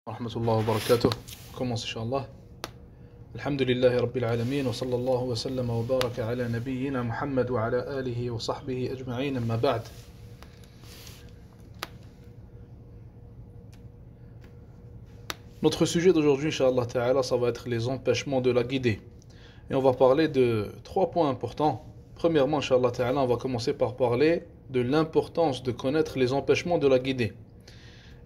ورحمة الله وبركاته. Commence Inch'Allah. Alhamdulillahi Rabbil Alameen wa sallallahu wa sallam wa baraka ala nabiyyina Muhammad wa ala alihi wa sahbihi ajma'in amma ba'd. Notre sujet d'aujourd'hui, Inch'Allah Ta'ala, ça va être les empêchements de la guidée. Et on va parler de trois points importants. Premièrement, Inch'Allah Ta'ala, on va commencer par parler de l'importance de connaître les empêchements de la guidée.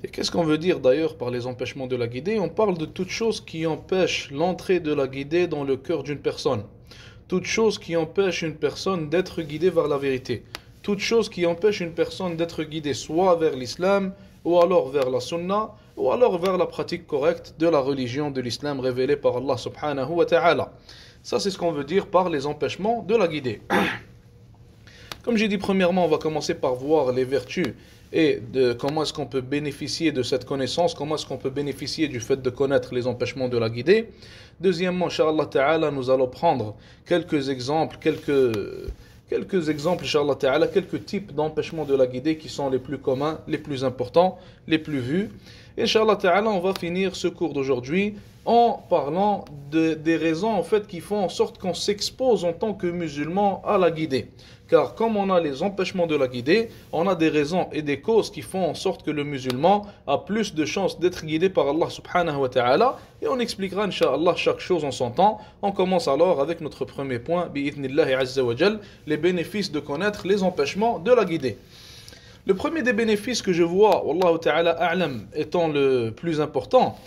Et qu'est-ce qu'on veut dire d'ailleurs par les empêchements de la guidée? On parle de toute chose qui empêche l'entrée de la guidée dans le cœur d'une personne. Toute chose qui empêche une personne d'être guidée vers la vérité. Toute chose qui empêche une personne d'être guidée soit vers l'islam, ou alors vers la sunna, ou alors vers la pratique correcte de la religion de l'islam révélée par Allah subhanahu wa ta'ala. Ça, c'est ce qu'on veut dire par les empêchements de la guidée. Comme j'ai dit, premièrement, on va commencer par voir les vertus et de comment est-ce qu'on peut bénéficier de cette connaissance, comment est-ce qu'on peut bénéficier du fait de connaître les empêchements de la guidée. Deuxièmement, Inch'Allah Ta'ala, nous allons prendre quelques exemples, Inch'Allah Ta'ala, quelques types d'empêchements de la guidée qui sont les plus communs, les plus importants, les plus vus. Et Inch'Allah Ta'ala, on va finir ce cours d'aujourd'hui en parlant des raisons en fait qui font en sorte qu'on s'expose en tant que musulman à la guidée. Car comme on a les empêchements de la guidée, on a des raisons et des causes qui font en sorte que le musulman a plus de chances d'être guidé par Allah subhanahu wa ta'ala. Et on expliquera, Inch'Allah, chaque chose en son temps. On commence alors avec notre premier point, bi'ithnillahi azza wa jal, les bénéfices de connaître les empêchements de la guidée. Le premier des bénéfices que je vois, Wallahu ta'ala a'lam, étant le plus important.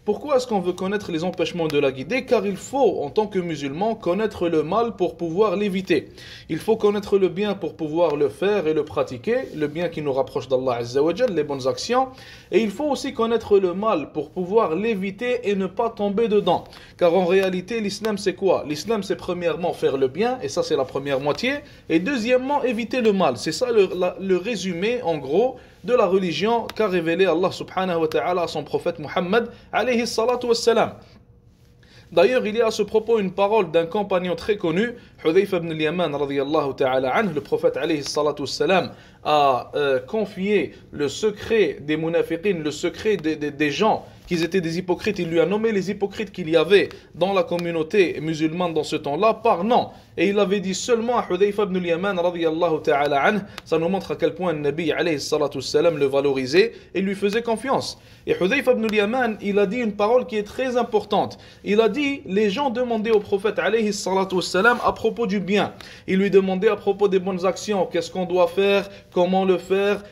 Pourquoi est-ce qu'on veut connaître les empêchements de la guidée? Car il faut, en tant que musulman, connaître le mal pour pouvoir l'éviter. Il faut connaître le bien pour pouvoir le faire et le pratiquer, le bien qui nous rapproche d'Allah Azza wa Jal, les bonnes actions. Et il faut aussi connaître le mal pour pouvoir l'éviter et ne pas tomber dedans. Car en réalité, l'islam c'est quoi? L'islam c'est premièrement faire le bien, et ça c'est la première moitié, et deuxièmement éviter le mal. C'est ça le résumé, en gros, de la religion qu'a révélé Allah subhanahu wa ta'ala à son prophète Muhammad alayhi salatu wassalam. D'ailleurs, il y a à ce propos une parole d'un compagnon très connu, Hudhayfa ibn al-Yaman radiyallahu ta'ala anhu. Le prophète alayhi salatu wassalam a confié le secret des munafiqin, le secret des gens qu'ils étaient des hypocrites. Il lui a nommé les hypocrites qu'il y avait dans la communauté musulmane dans ce temps-là par nom. Et il avait dit seulement à Hudhayfa ibn al-Yaman radiyallahu ta'ala anhu. Ça nous montre à quel point le Nabi alayhi salatu wassalam le valorisait et lui faisait confiance. Et Hudhayfa ibn al-Yaman, il a dit une parole qui est très importante. Il a dit, les gens demandaient au prophète alayhi salatu wassalam à propos du bien. Ils lui demandaient à propos des bonnes actions. Qu'est-ce qu'on doit faire? Comment le faire?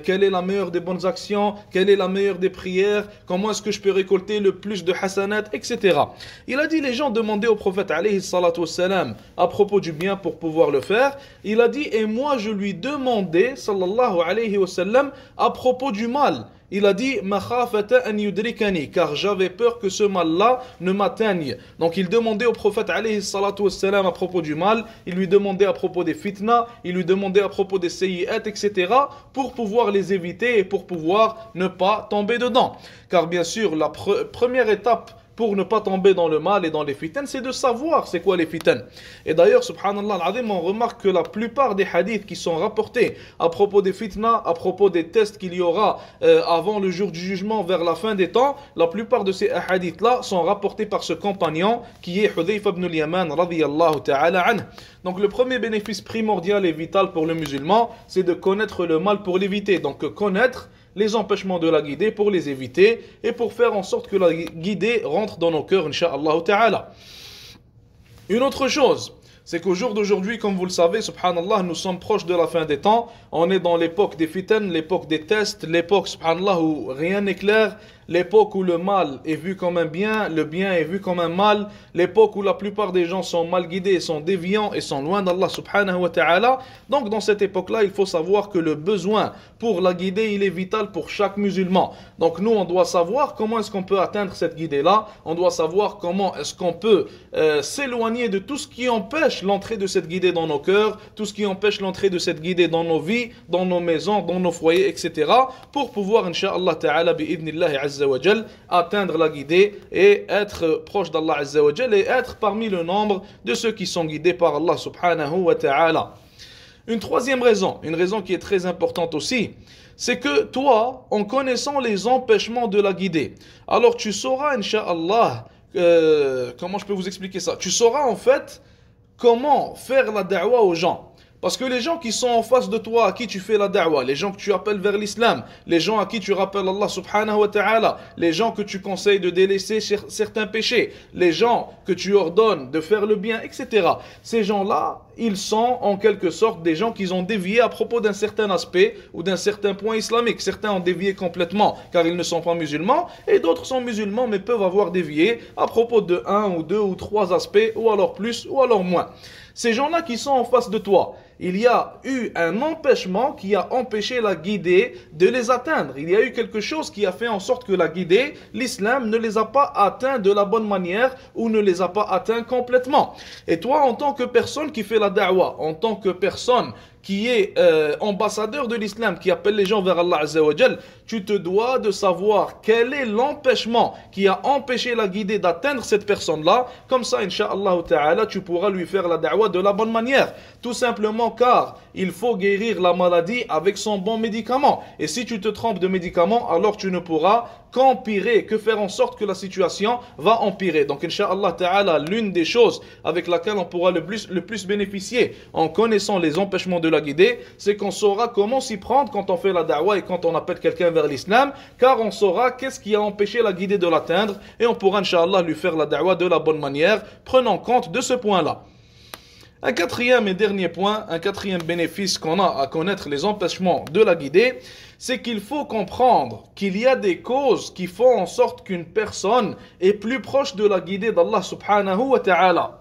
Quelle est la meilleure des bonnes actions? Quelle est la meilleure des prières? Comment est-ce que je peux récolter le plus de hasanat? Etc. Il a dit, les gens demandaient au prophète alayhi salatu wassalam à propos du bien pour pouvoir le faire. Il a dit, et moi je lui demandais sallallahu alayhi wa sallam à propos du mal. Il a dit makhafata an yudrikani, car j'avais peur que ce mal-là ne m'atteigne. Donc il demandait au prophète alayhi salatu wassalam à propos du mal, il lui demandait à propos des fitna, il lui demandait à propos des sayyi'at, etc. pour pouvoir les éviter et pour pouvoir ne pas tomber dedans. Car bien sûr, la première étape pour ne pas tomber dans le mal et dans les fitans, c'est de savoir c'est quoi les fitans. Et d'ailleurs, subhanallah al-azim, on remarque que la plupart des hadiths qui sont rapportés à propos des fitna, à propos des tests qu'il y aura avant le jour du jugement, vers la fin des temps, la plupart de ces hadiths-là sont rapportés par ce compagnon qui est Hudhayfa ibn al-Yaman radiyallahu ta'ala anhu. Donc le premier bénéfice primordial et vital pour le musulman, c'est de connaître le mal pour l'éviter. Donc connaître les empêchements de la guidée pour les éviter et pour faire en sorte que la guidée rentre dans nos cœurs, incha'Allah ta'ala. Une autre chose, c'est qu'au jour d'aujourd'hui, comme vous le savez, subhanallah, nous sommes proches de la fin des temps. On est dans l'époque des fitans, l'époque des tests, l'époque, subhanallah, où rien n'est clair, l'époque où le mal est vu comme un bien, le bien est vu comme un mal, l'époque où la plupart des gens sont mal guidés, sont déviants et sont loin d'Allah subhanahu wa ta'ala. Donc dans cette époque-là, il faut savoir que le besoin pour la guidée, il est vital pour chaque musulman. Donc nous, on doit savoir comment est-ce qu'on peut atteindre cette guidée-là, on doit savoir comment est-ce qu'on peut s'éloigner de tout ce qui empêche l'entrée de cette guidée dans nos cœurs, tout ce qui empêche l'entrée de cette guidée dans nos vies, dans nos maisons, dans nos foyers, etc. pour pouvoir, incha'Allah ta'ala, bi'idnillahi azza wa jal, atteindre la guidée et être proche d'Allah azza wa jal et être parmi le nombre de ceux qui sont guidés par Allah subhanahu wa ta'ala. Une troisième raison, une raison qui est très importante aussi, c'est que toi, en connaissant les empêchements de la guider, alors tu sauras, Inch'Allah, comment je peux vous expliquer ça? Tu sauras en fait comment faire la da'wah aux gens. Parce que les gens qui sont en face de toi, à qui tu fais la da'wah, les gens que tu appelles vers l'islam, les gens à qui tu rappelles Allah subhanahu wa ta'ala, les gens que tu conseilles de délaisser certains péchés, les gens que tu ordonnes de faire le bien, etc. Ces gens-là, ils sont en quelque sorte des gens qui ont dévié à propos d'un certain aspect ou d'un certain point islamique. Certains ont dévié complètement car ils ne sont pas musulmans et d'autres sont musulmans mais peuvent avoir dévié à propos de un ou deux ou trois aspects ou alors plus ou alors moins. Ces gens-là qui sont en face de toi, il y a eu un empêchement qui a empêché la guidée de les atteindre. Il y a eu quelque chose qui a fait en sorte que la guidée, l'islam ne les a pas atteints de la bonne manière ou ne les a pas atteints complètement. Et toi, en tant que personne qui fait la da'wah, en tant que personne qui est ambassadeur de l'islam, qui appelle les gens vers Allah Azza wa Jal, tu te dois de savoir quel est l'empêchement qui a empêché la guidée d'atteindre cette personne-là. Comme ça, Inch'Allah Ta'ala, tu pourras lui faire la da'wah de la bonne manière. Tout simplement car il faut guérir la maladie avec son bon médicament. Et si tu te trompes de médicament, alors tu ne pourras qu'empirer, que faire en sorte que la situation va empirer. Donc, Inch'Allah Ta'ala, l'une des choses avec laquelle on pourra le plus bénéficier en connaissant les empêchements de la guidée, c'est qu'on saura comment s'y prendre quand on fait la da'wah et quand on appelle quelqu'un vers l'islam, car on saura qu'est-ce qui a empêché la guidée de l'atteindre et on pourra, Inch'Allah, lui faire la da'wah de la bonne manière, prenant compte de ce point-là. Un quatrième et dernier point, un quatrième bénéfice qu'on a à connaître les empêchements de la guidée, c'est qu'il faut comprendre qu'il y a des causes qui font en sorte qu'une personne est plus proche de la guidée d'Allah subhanahu wa ta'ala.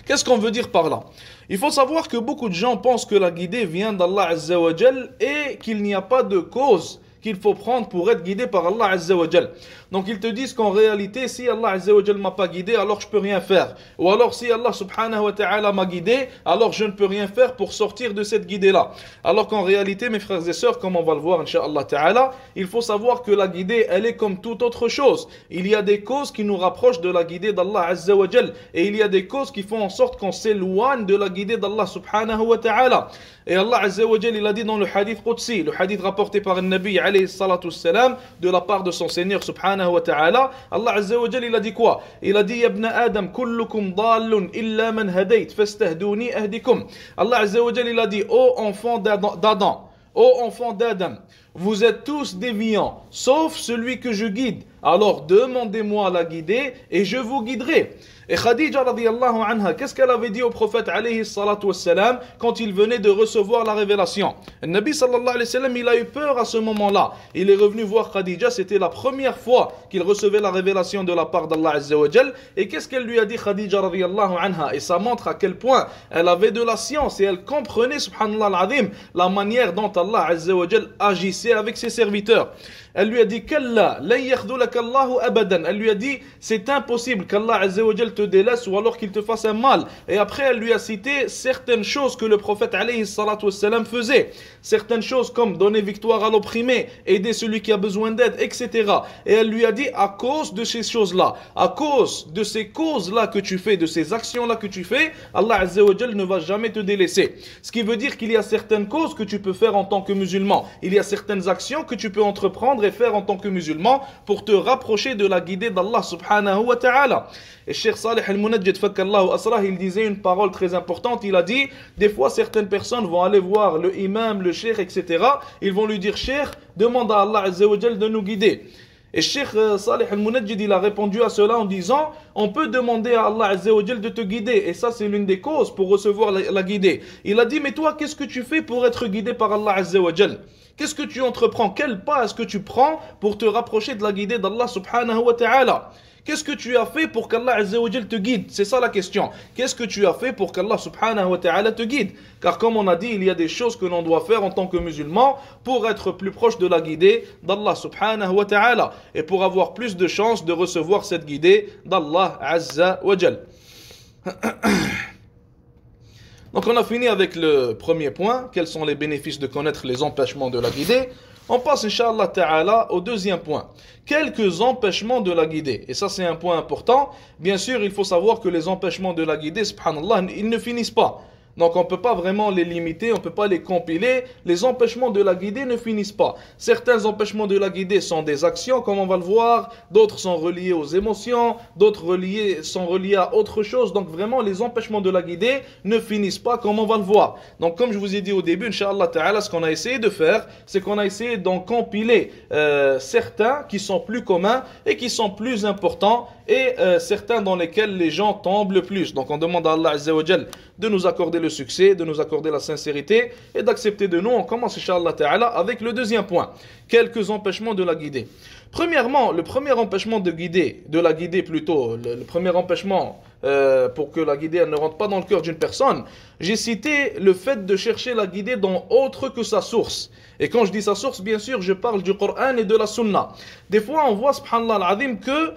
Qu'est-ce qu'on veut dire par là? Il faut savoir que beaucoup de gens pensent que la guidée vient d'Allah Azza wa Jal et qu'il n'y a pas de cause qu'il faut prendre pour être guidé par Allah Azza wa Jal. Donc ils te disent qu'en réalité, si Allah Azza wa Jal m'a pas guidé, alors je peux rien faire. Ou alors si Allah subhanahu wa ta'ala m'a guidé, alors je ne peux rien faire pour sortir de cette guidée-là. Alors qu'en réalité, mes frères et sœurs, comme on va le voir, Inch'Allah ta'ala, il faut savoir que la guidée, elle est comme toute autre chose. Il y a des causes qui nous rapprochent de la guidée d'Allah Azza wa Jal. Et il y a des causes qui font en sorte qu'on s'éloigne de la guidée d'Allah subhanahu wa ta'ala. Et Allah Azza wa Jal, il a dit dans le hadith Qudsi, le hadith rapporté par le Nabi alayhi salatu wassalam, de la part de son Seigneur subhanahu wa ta'ala, Allah Azza wa Jal, il a dit quoi? Il a dit, Ya ibn Adam, kullukum dallun illa man hadayt, fastahduni ahdikum. Allah Azza wa Jal, il a dit, ô enfant d'Adam, ô enfant d'Adam, vous êtes tous déviants, sauf celui que je guide. Alors demandez-moi la guider et je vous guiderai. Et Khadija radiyallahu anha, qu'est-ce qu'elle avait dit au prophète alayhi salatu wassalam quand il venait de recevoir la révélation? Le Nabi sallallahu alayhi wa sallam, il a eu peur à ce moment-là. Il est revenu voir Khadija, c'était la première fois qu'il recevait la révélation de la part d'Allah Azza wa Jal. Et qu'est-ce qu'elle lui a dit Khadija radiyallahu anha? Et ça montre à quel point elle avait de la science et elle comprenait, subhanallah al-azim, la manière dont Allah Azza wa Jal agissait avec ses serviteurs. Elle lui a dit Kalla, la yakhdulakallahu abadan. Elle lui a dit c'est impossible qu'Allah Azza wa Jal te délaisse ou alors qu'il te fasse un mal. Et après elle lui a cité certaines choses que le prophète alayhi salatu wassalam faisait. Certaines choses comme donner victoire à l'opprimé, aider celui qui a besoin d'aide, etc. Et elle lui a dit à cause de ces choses-là, à cause de ces causes-là que tu fais, de ces actions-là que tu fais, Allah Azza wa Jal ne va jamais te délaisser. Ce qui veut dire qu'il y a certaines causes que tu peux faire en tant que musulman. Il y a certaines actions que tu peux entreprendre et faire en tant que musulman pour te rapprocher de la guidée d'Allah subhanahu wa ta'ala. Et Cheikh Salih al-Munajjid fakkallahu asrah, il disait une parole très importante. Il a dit, des fois certaines personnes vont aller voir le imam, le cheikh, etc. Ils vont lui dire, cheikh, demande à Allah Azza wa Jal de nous guider. Et Cheikh Salih al-Munajjid, il a répondu à cela en disant, on peut demander à Allah Azza wa Jal de te guider. Et ça, c'est l'une des causes pour recevoir la guidée. Il a dit, mais toi, qu'est-ce que tu fais pour être guidé par Allah Azza wa Jal? Qu'est-ce que tu entreprends? Quel pas est-ce que tu prends pour te rapprocher de la guidée d'Allah subhanahu wa ta'ala? Qu'est-ce que tu as fait pour qu'Allah Azza wa Jal te guide? C'est ça la question. Qu'est-ce que tu as fait pour qu'Allah subhanahu wa ta'ala te guide? Car comme on a dit, il y a des choses que l'on doit faire en tant que musulman pour être plus proche de la guidée d'Allah subhanahu wa ta'ala et pour avoir plus de chances de recevoir cette guidée d'Allah Azza wa Jal. Donc on a fini avec le premier point, quels sont les bénéfices de connaître les empêchements de la guidée. On passe, Inch'Allah Ta'ala, au deuxième point. Quelques empêchements de la guidée. Et ça, c'est un point important. Bien sûr, il faut savoir que les empêchements de la guidée, subhanallah, ils ne finissent pas. Donc on ne peut pas vraiment les limiter, on ne peut pas les compiler. Les empêchements de la guidée ne finissent pas. Certains empêchements de la guidée sont des actions, comme on va le voir. D'autres sont reliés aux émotions. D'autres sont reliés à autre chose. Donc vraiment, les empêchements de la guidée ne finissent pas, comme on va le voir. Donc comme je vous ai dit au début, Inch'Allah Ta'ala, ce qu'on a essayé de faire, c'est qu'on a essayé d'en compiler certains qui sont plus communs et qui sont plus importants, et certains dans lesquels les gens tombent le plus. Donc on demande à Allah Azza wa Jal de nous accorder le succès, de nous accorder la sincérité et d'accepter de nous. On commence Inch'Allah Ta'ala avec le deuxième point. Quelques empêchements de la guidée. Premièrement, le premier empêchement de la guidée plutôt, le premier empêchement pour que la guidée elle ne rentre pas dans le cœur d'une personne, j'ai cité le fait de chercher la guidée dans autre que sa source. Et quand je dis sa source, bien sûr, je parle du Coran et de la Sunna. Des fois, on voit, subhanallah al-azim, que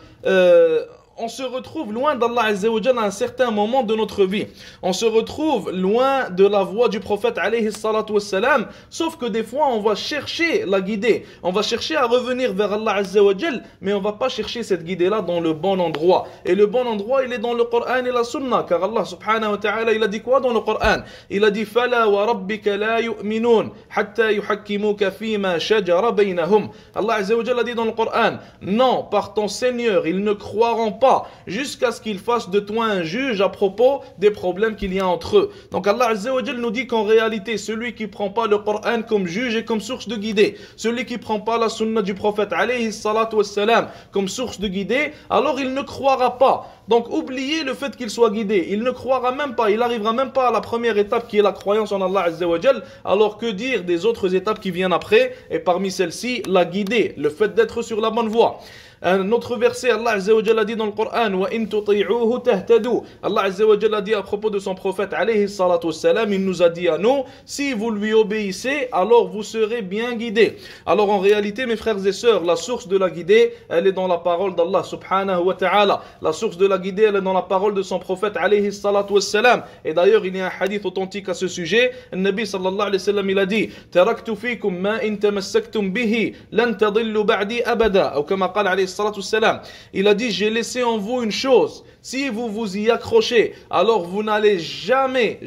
on se retrouve loin d'Allah Azza wa Jalla à un certain moment de notre vie. On se retrouve loin de la voie du prophète alayhi salatu wassalam, sauf que des fois on va chercher la guidée, on va chercher à revenir vers Allah Azza wa Jalla, mais on va pas chercher cette guidée-là dans le bon endroit. Et le bon endroit, il est dans le Coran et la Sunna, car Allah subhanahu wa ta'ala, il a dit quoi dans le Coran? Il a dit فَلَا وَرَبِّكَ لَا يُؤْمِنُونَ حَتَّى يُحَكِّمُوكَ فِيمَا شَجَرَ بَيْنَهُمْ. Allah Azza wa Jalla a dit dans le Coran, non, par ton Seigneur, ils ne croiront pas jusqu'à ce qu'il fasse de toi un juge à propos des problèmes qu'il y a entre eux. Donc Allah Azza wa Jal nous dit qu'en réalité, celui qui ne prend pas le Coran comme juge et comme source de guidée, celui qui ne prend pas la sunna du prophète alayhi salatu wassalam comme source de guidée, alors il ne croira pas. Donc oubliez le fait qu'il soit guidé, il ne croira même pas, il n'arrivera même pas à la première étape qui est la croyance en Allah Azza wa Jal. Alors que dire des autres étapes qui viennent après? Et parmi celles-ci, la guidée, le fait d'être sur la bonne voie. Un autre verset, Allah Azza wa Jalla dit dans le Coran, wa in tuti'uhu tahtadu. Allah Azza wa Jalla dit à propos de son prophète alayhi salatu wassalam, il nous a dit à nous, si vous lui obéissez, alors vous serez bien guidés. Alors en réalité, mes frères et sœurs, la source de la guidée, elle est dans la parole d'Allah subhanahu wa ta'ala. La source de la guidée, elle est dans la parole de son prophète alayhi salatu wassalam. Et d'ailleurs, il y a un hadith authentique à ce sujet. Le Nabi sallallahu alayhi wa sallam, il a dit, taraktu fikum ma in tamassaktum bihi lan tadillu ba'di abada. Ou comme qala alayhi il a dit, j'ai laissé en vous une chose, si vous vous y accrochez, alors vous n'allez jamais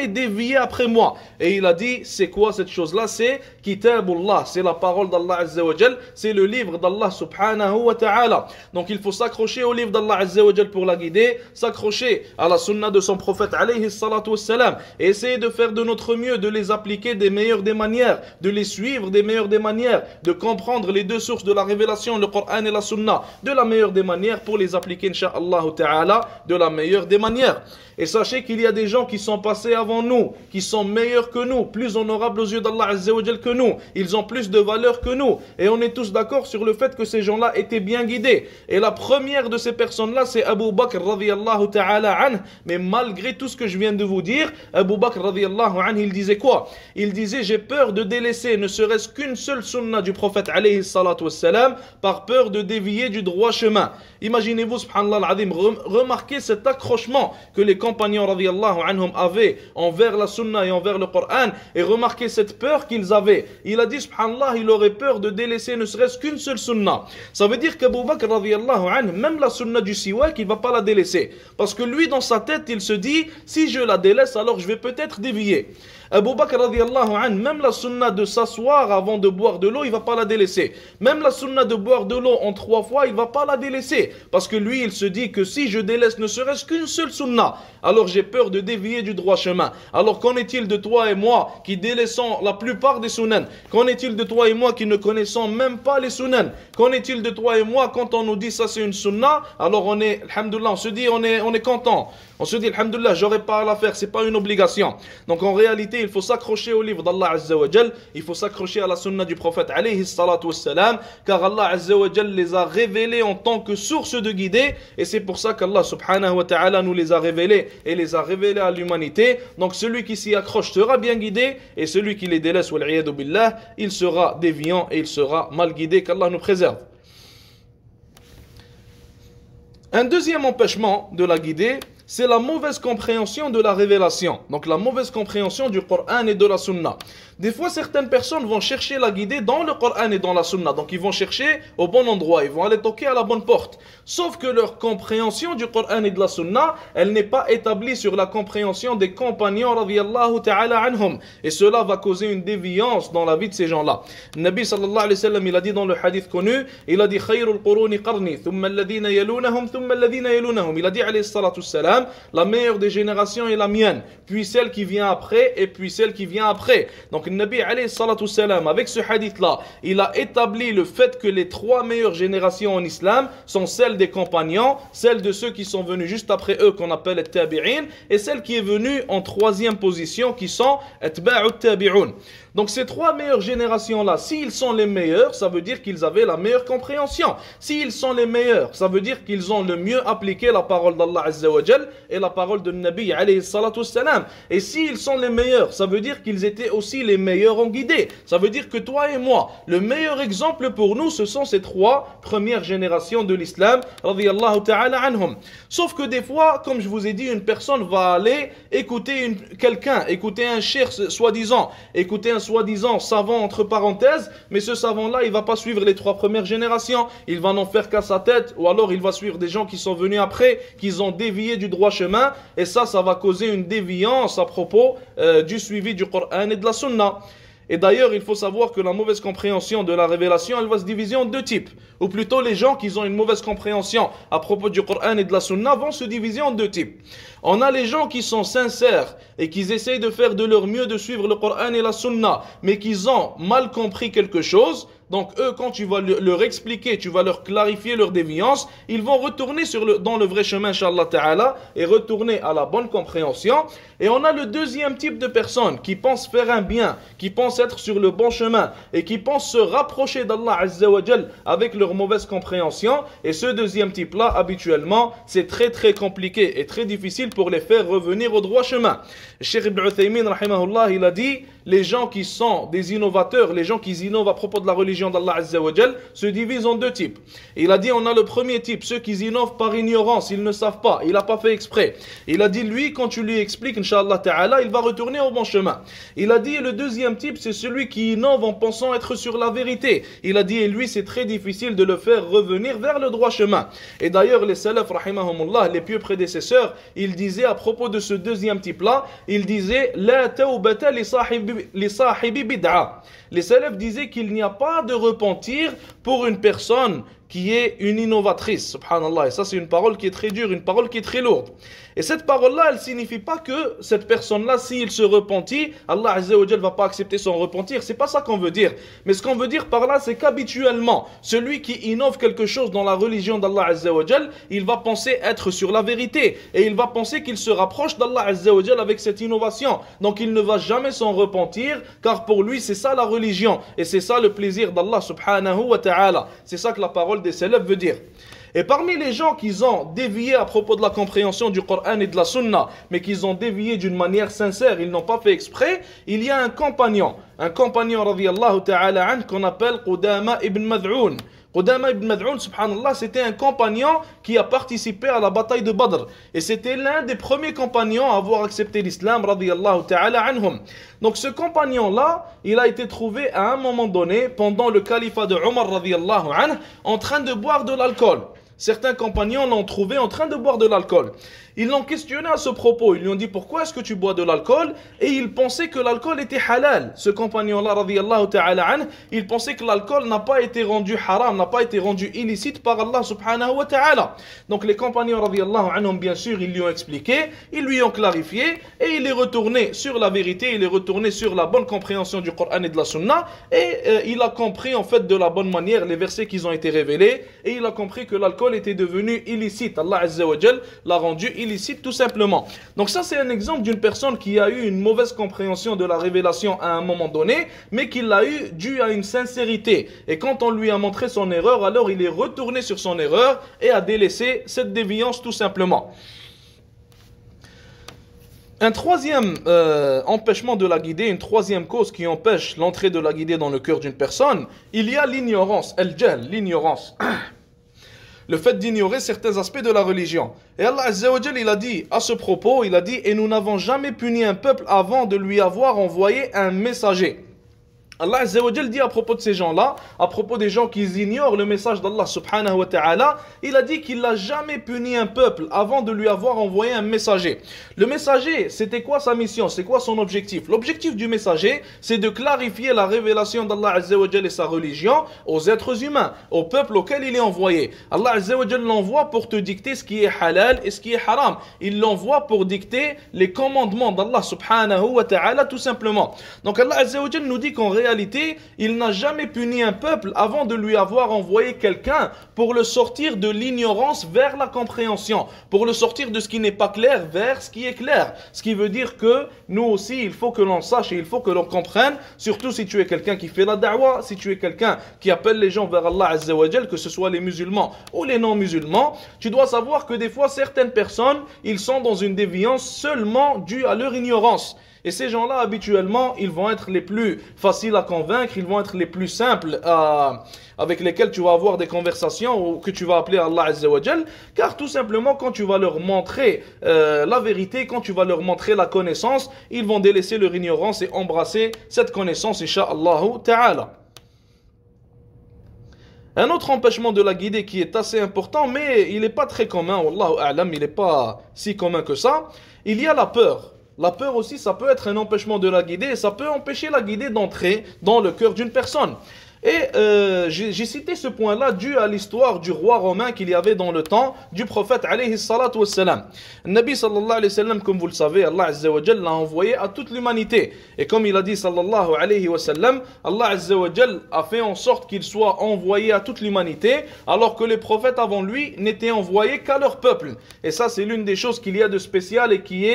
dévier après moi. Et il a dit, c'est quoi cette chose-là? C'est Kitabullah, c'est la parole d'Allah Azza wa Jal, c'est le livre d'Allah subhanahu wa ta'ala. Donc il faut s'accrocher au livre d'Allah Azza wa Jal pour la guider, s'accrocher à la sunna de son prophète alayhi salatu wassalam, et essayer de faire de notre mieux, de les appliquer des meilleures des manières, de les suivre des meilleures des manières, de comprendre les deux sources de la révélation, le Coran et la sunna, de la meilleure des manières pour les appliquer, incha'Allah ta'ala, de la meilleure des manières. Et sachez qu'il y a des gens qui sont passés avant nous, qui sont meilleurs que nous, plus honorables aux yeux d'Allah Azza wa Jal que nous. Ils ont plus de valeur que nous. Et on est tous d'accord sur le fait que ces gens-là étaient bien guidés. Et la première de ces personnes-là, c'est Abu Bakr radiyallahu ta'ala anh. Mais malgré tout ce que je viens de vous dire, Abu Bakr radiyallahu anh, il disait quoi? Il disait, j'ai peur de délaisser ne serait-ce qu'une seule sunna du prophète alayhi salatu wassalam, par peur de dévier du droit chemin. Imaginez-vous, subhanallah al-azim, remarquez cet accrochement que les compagnons radiyallahu anhum avaient envers la sunna et envers le Coran, et remarquez cette peur qu'ils avaient. Il a dit, subhanallah, il aurait peur de délaisser ne serait-ce qu'une seule sunna. Ça veut dire qu'Abu Bakr radiyallahu anhu, même la sunna du siwak, il ne va pas la délaisser. Parce que lui, dans sa tête, il se dit, si je la délaisse, alors je vais peut-être dévier. Abu Bakr radiyallahu anhu, même la sunna de s'asseoir avant de boire de l'eau, il ne va pas la délaisser. Même la sunna de boire de l'eau en 3 fois, il ne va pas la délaisser. Parce que lui, il se dit que si je délaisse ne serait-ce qu'une seule sunna, alors j'ai peur de dévier du droit chemin. Alors qu'en est-il de toi et moi qui délaissons la plupart des sunan? Qu'en est-il de toi et moi qui ne connaissons même pas les sunan? Qu'en est-il de toi et moi quand on nous dit ça c'est une sunna? Alors on est, alhamdoulilah, on se dit on est content. On se dit, alhamdoulilah, j'aurais pas à la faire, c'est pas une obligation. Donc en réalité, il faut s'accrocher au livre d'Allah Azza wa Jal, il faut s'accrocher à la sunna du prophète alayhi salatu wassalam, car Allah Azza wa Jal les a révélés en tant que source de guidée, et c'est pour ça qu'Allah subhanahu wa ta'ala nous les a révélés, et les a révélés à l'humanité. Donc celui qui s'y accroche sera bien guidé, et celui qui les délaisse, wal'iyadu billah, il sera déviant et il sera mal guidé, qu'Allah nous préserve. Un deuxième empêchement de la guidée, c'est la mauvaise compréhension de la révélation. Donc la mauvaise compréhension du Coran et de la Sunna. Des fois, certaines personnes vont chercher la guidée dans le Coran et dans la Sunna. Donc, ils vont chercher au bon endroit. Ils vont aller toquer à la bonne porte. Sauf que leur compréhension du Coran et de la Sunna, elle n'est pas établie sur la compréhension des compagnons, radiyallahu ta'ala anhum. Et cela va causer une déviance dans la vie de ces gens-là. Le Nabi sallallahu alayhi wa sallam, il a dit dans le hadith connu, il a dit Khayrul quruni qarni, thumma alladhina yalunahum, thumma alladhina yalunahum. Il a dit alayhi salatu salam, la meilleure des générations est la mienne, puis celle qui vient après, et puis celle qui vient après. Donc, le Nabi alayhi salatu salam, avec ce hadith-là, il a établi le fait que les trois meilleures générations en islam sont celles des compagnons, celles de ceux qui sont venus juste après eux, qu'on appelle les tabi'in, et celle qui est venue en troisième position, qui sont atba'u tabi'un. Donc ces trois meilleures générations-là, s'ils sont les meilleurs, ça veut dire qu'ils avaient la meilleure compréhension. S'ils sont les meilleurs, ça veut dire qu'ils ont le mieux appliqué la parole d'Allah Azza wa Jal et la parole de Nabi alayhi salatu salam. Et s'ils sont les meilleurs, ça veut dire qu'ils étaient aussi les meilleurs en guidée. Ça veut dire que toi et moi, le meilleur exemple pour nous, ce sont ces trois premières générations de l'islam, radiyallahu ta'ala anhum. Sauf que des fois, comme je vous ai dit, une personne va aller écouter quelqu'un, écouter un cheikh soi-disant, écouter un soi-disant savant entre parenthèses, mais ce savant-là, il va pas suivre les trois premières générations, il va n'en faire qu'à sa tête, ou alors il va suivre des gens qui sont venus après, qui ont dévié du droit chemin, et ça va causer une déviance à propos du suivi du Coran et de la Sunna. Et d'ailleurs, il faut savoir que la mauvaise compréhension de la révélation, elle va se diviser en deux types. Ou plutôt, les gens qui ont une mauvaise compréhension à propos du Coran et de la Sunna vont se diviser en deux types. On a les gens qui sont sincères et qui essayent de faire de leur mieux de suivre le Coran et la Sunna, mais qui ont mal compris quelque chose. Donc eux, quand tu vas leur expliquer, tu vas leur clarifier leur déviance, ils vont retourner dans le vrai chemin, Inch'Allah Ta'ala, et retourner à la bonne compréhension. Et on a le deuxième type de personnes qui pensent faire un bien, qui pensent être sur le bon chemin, et qui pensent se rapprocher d'Allah Azza wa Jal avec leur mauvaise compréhension. Et ce deuxième type-là, habituellement, c'est très très compliqué et très difficile pour les faire revenir au droit chemin. Cheikh Ibn Uthaymin, rahimahullah, il a dit, les gens qui sont des innovateurs, les gens qui innovent à propos de la religion d'Allah Azza wa Jal, se divisent en deux types. Il a dit, on a le premier type, ceux qui innovent par ignorance, ils ne savent pas, il n'a pas fait exprès. Il a dit, lui, quand tu lui expliques, Inch'Allah Ta'ala, il va retourner au bon chemin. Il a dit, le deuxième type, c'est celui qui innove en pensant être sur la vérité. Il a dit, et lui, c'est très difficile de le faire revenir vers le droit chemin. Et d'ailleurs, les salaf, rahimahumullah, les pieux prédécesseurs, ils disaient à propos de ce deuxième type-là, ils disaient, la tawbata li sahibi bid'a. Les salafs disaient qu'il n'y a pas de repentir pour une personne qui est une innovatrice, subhanallah. Et ça, c'est une parole qui est très dure, une parole qui est très lourde. Et cette parole-là, elle ne signifie pas que cette personne-là, s'il se repentit, Allah Azza wa Jal ne va pas accepter son repentir. C'est pas ça qu'on veut dire. Mais ce qu'on veut dire par là, c'est qu'habituellement, celui qui innove quelque chose dans la religion d'Allah Azza wa Jal, il va penser être sur la vérité. Et il va penser qu'il se rapproche d'Allah Azza wa Jal avec cette innovation. Donc il ne va jamais s'en repentir, car pour lui, c'est ça la religion. Et c'est ça le plaisir d'Allah subhanahu wa ta'ala. C'est ça que la parole des salafs veut dire. Et parmi les gens qui ont dévié à propos de la compréhension du Coran et de la Sunna, mais qui ont dévié d'une manière sincère, ils n'ont pas fait exprès, il y a un compagnon radiyallahu ta'ala an, qu'on appelle Qudama ibn Mad'un. Qudama ibn Mad'un, subhanallah, c'était un compagnon qui a participé à la bataille de Badr. Et c'était l'un des premiers compagnons à avoir accepté l'islam, radiyallahu ta'ala anhum. Donc ce compagnon-là, il a été trouvé à un moment donné, pendant le califat de Omar, radiyallahu anhu, en train de boire de l'alcool. Certains compagnons l'ont trouvé en train de boire de l'alcool. Ils l'ont questionné à ce propos. Ils lui ont dit, pourquoi est-ce que tu bois de l'alcool? Et il pensait que l'alcool était halal. Ce compagnon-là, radiyallahu ta'ala anhu, il pensait que l'alcool n'a pas été rendu haram, n'a pas été rendu illicite par Allah subhanahu wa ta'ala. Donc les compagnons, radiyallahu anhum, bien sûr, ils lui ont expliqué, ils lui ont clarifié, et il est retourné sur la vérité, il est retourné sur la bonne compréhension du Coran et de la Sunna, et il a compris en fait de la bonne manière les versets qui ont été révélés, et il a compris que l'alcool était devenu illicite. Allah Azza wa Jal l'a rendu illicite tout simplement. Donc ça, c'est un exemple d'une personne qui a eu une mauvaise compréhension de la révélation à un moment donné, mais qui l'a eu dû à une sincérité. Et quand on lui a montré son erreur, alors il est retourné sur son erreur et a délaissé cette déviance tout simplement. Un troisième empêchement de la guidée, une troisième cause qui empêche l'entrée de la guidée dans le cœur d'une personne, il y a l'ignorance, al-jahl, l'ignorance. Le fait d'ignorer certains aspects de la religion. Et Allah Azza wa Jal, il a dit à ce propos, il a dit, et nous n'avons jamais puni un peuple avant de lui avoir envoyé un messager. Allah Azza wa Jal dit à propos de ces gens-là, à propos des gens qui ignorent le message d'Allah subhanahu wa ta'ala, il a dit qu'il n'a jamais puni un peuple avant de lui avoir envoyé un messager. Le messager, c'était quoi sa mission? C'est quoi son objectif? L'objectif du messager, c'est de clarifier la révélation d'Allah Azza wa Jal et sa religion aux êtres humains, au peuple auquel il est envoyé. Allah Azza wa Jal l'envoie pour te dicter ce qui est halal et ce qui est haram. Il l'envoie pour dicter les commandements d'Allah subhanahu wa ta'ala tout simplement. Donc Allah Azza wa Jal nous dit qu'en réalité, il n'a jamais puni un peuple avant de lui avoir envoyé quelqu'un pour le sortir de l'ignorance vers la compréhension, pour le sortir de ce qui n'est pas clair vers ce qui est clair. Ce qui veut dire que nous aussi, il faut que l'on sache et il faut que l'on comprenne, surtout si tu es quelqu'un qui fait la da'wah, si tu es quelqu'un qui appelle les gens vers Allah Azza wa Jal, que ce soit les musulmans ou les non-musulmans, tu dois savoir que des fois, certaines personnes, ils sont dans une déviance seulement due à leur ignorance. Et ces gens-là, habituellement, ils vont être les plus faciles à convaincre, ils vont être les plus simples avec lesquels tu vas avoir des conversations ou que tu vas appeler Allah Azza wa Jal, car tout simplement, quand tu vas leur montrer la vérité, quand tu vas leur montrer la connaissance, ils vont délaisser leur ignorance et embrasser cette connaissance, incha'Allah ta'ala. Un autre empêchement de la guider qui est assez important, mais il n'est pas très commun, Wallahu a'lam, il n'est pas si commun que ça, il y a la peur. La peur aussi, ça peut être un empêchement de la guider et ça peut empêcher la guider d'entrer dans le cœur d'une personne. Et j'ai cité ce point-là dû à l'histoire du roi romain qu'il y avait dans le temps du prophète alayhi salatu wassalam. Nabi sallallahu alayhi wa sallam, comme vous le savez, Allah Azza wa Jal l'a envoyé à toute l'humanité. Et comme il a dit sallallahu alayhi wa sallam, Allah Azza wa Jal a fait en sorte qu'il soit envoyé à toute l'humanité, alors que les prophètes avant lui n'étaient envoyés qu'à leur peuple. Et ça, c'est l'une des choses qu'il y a de spécial et qui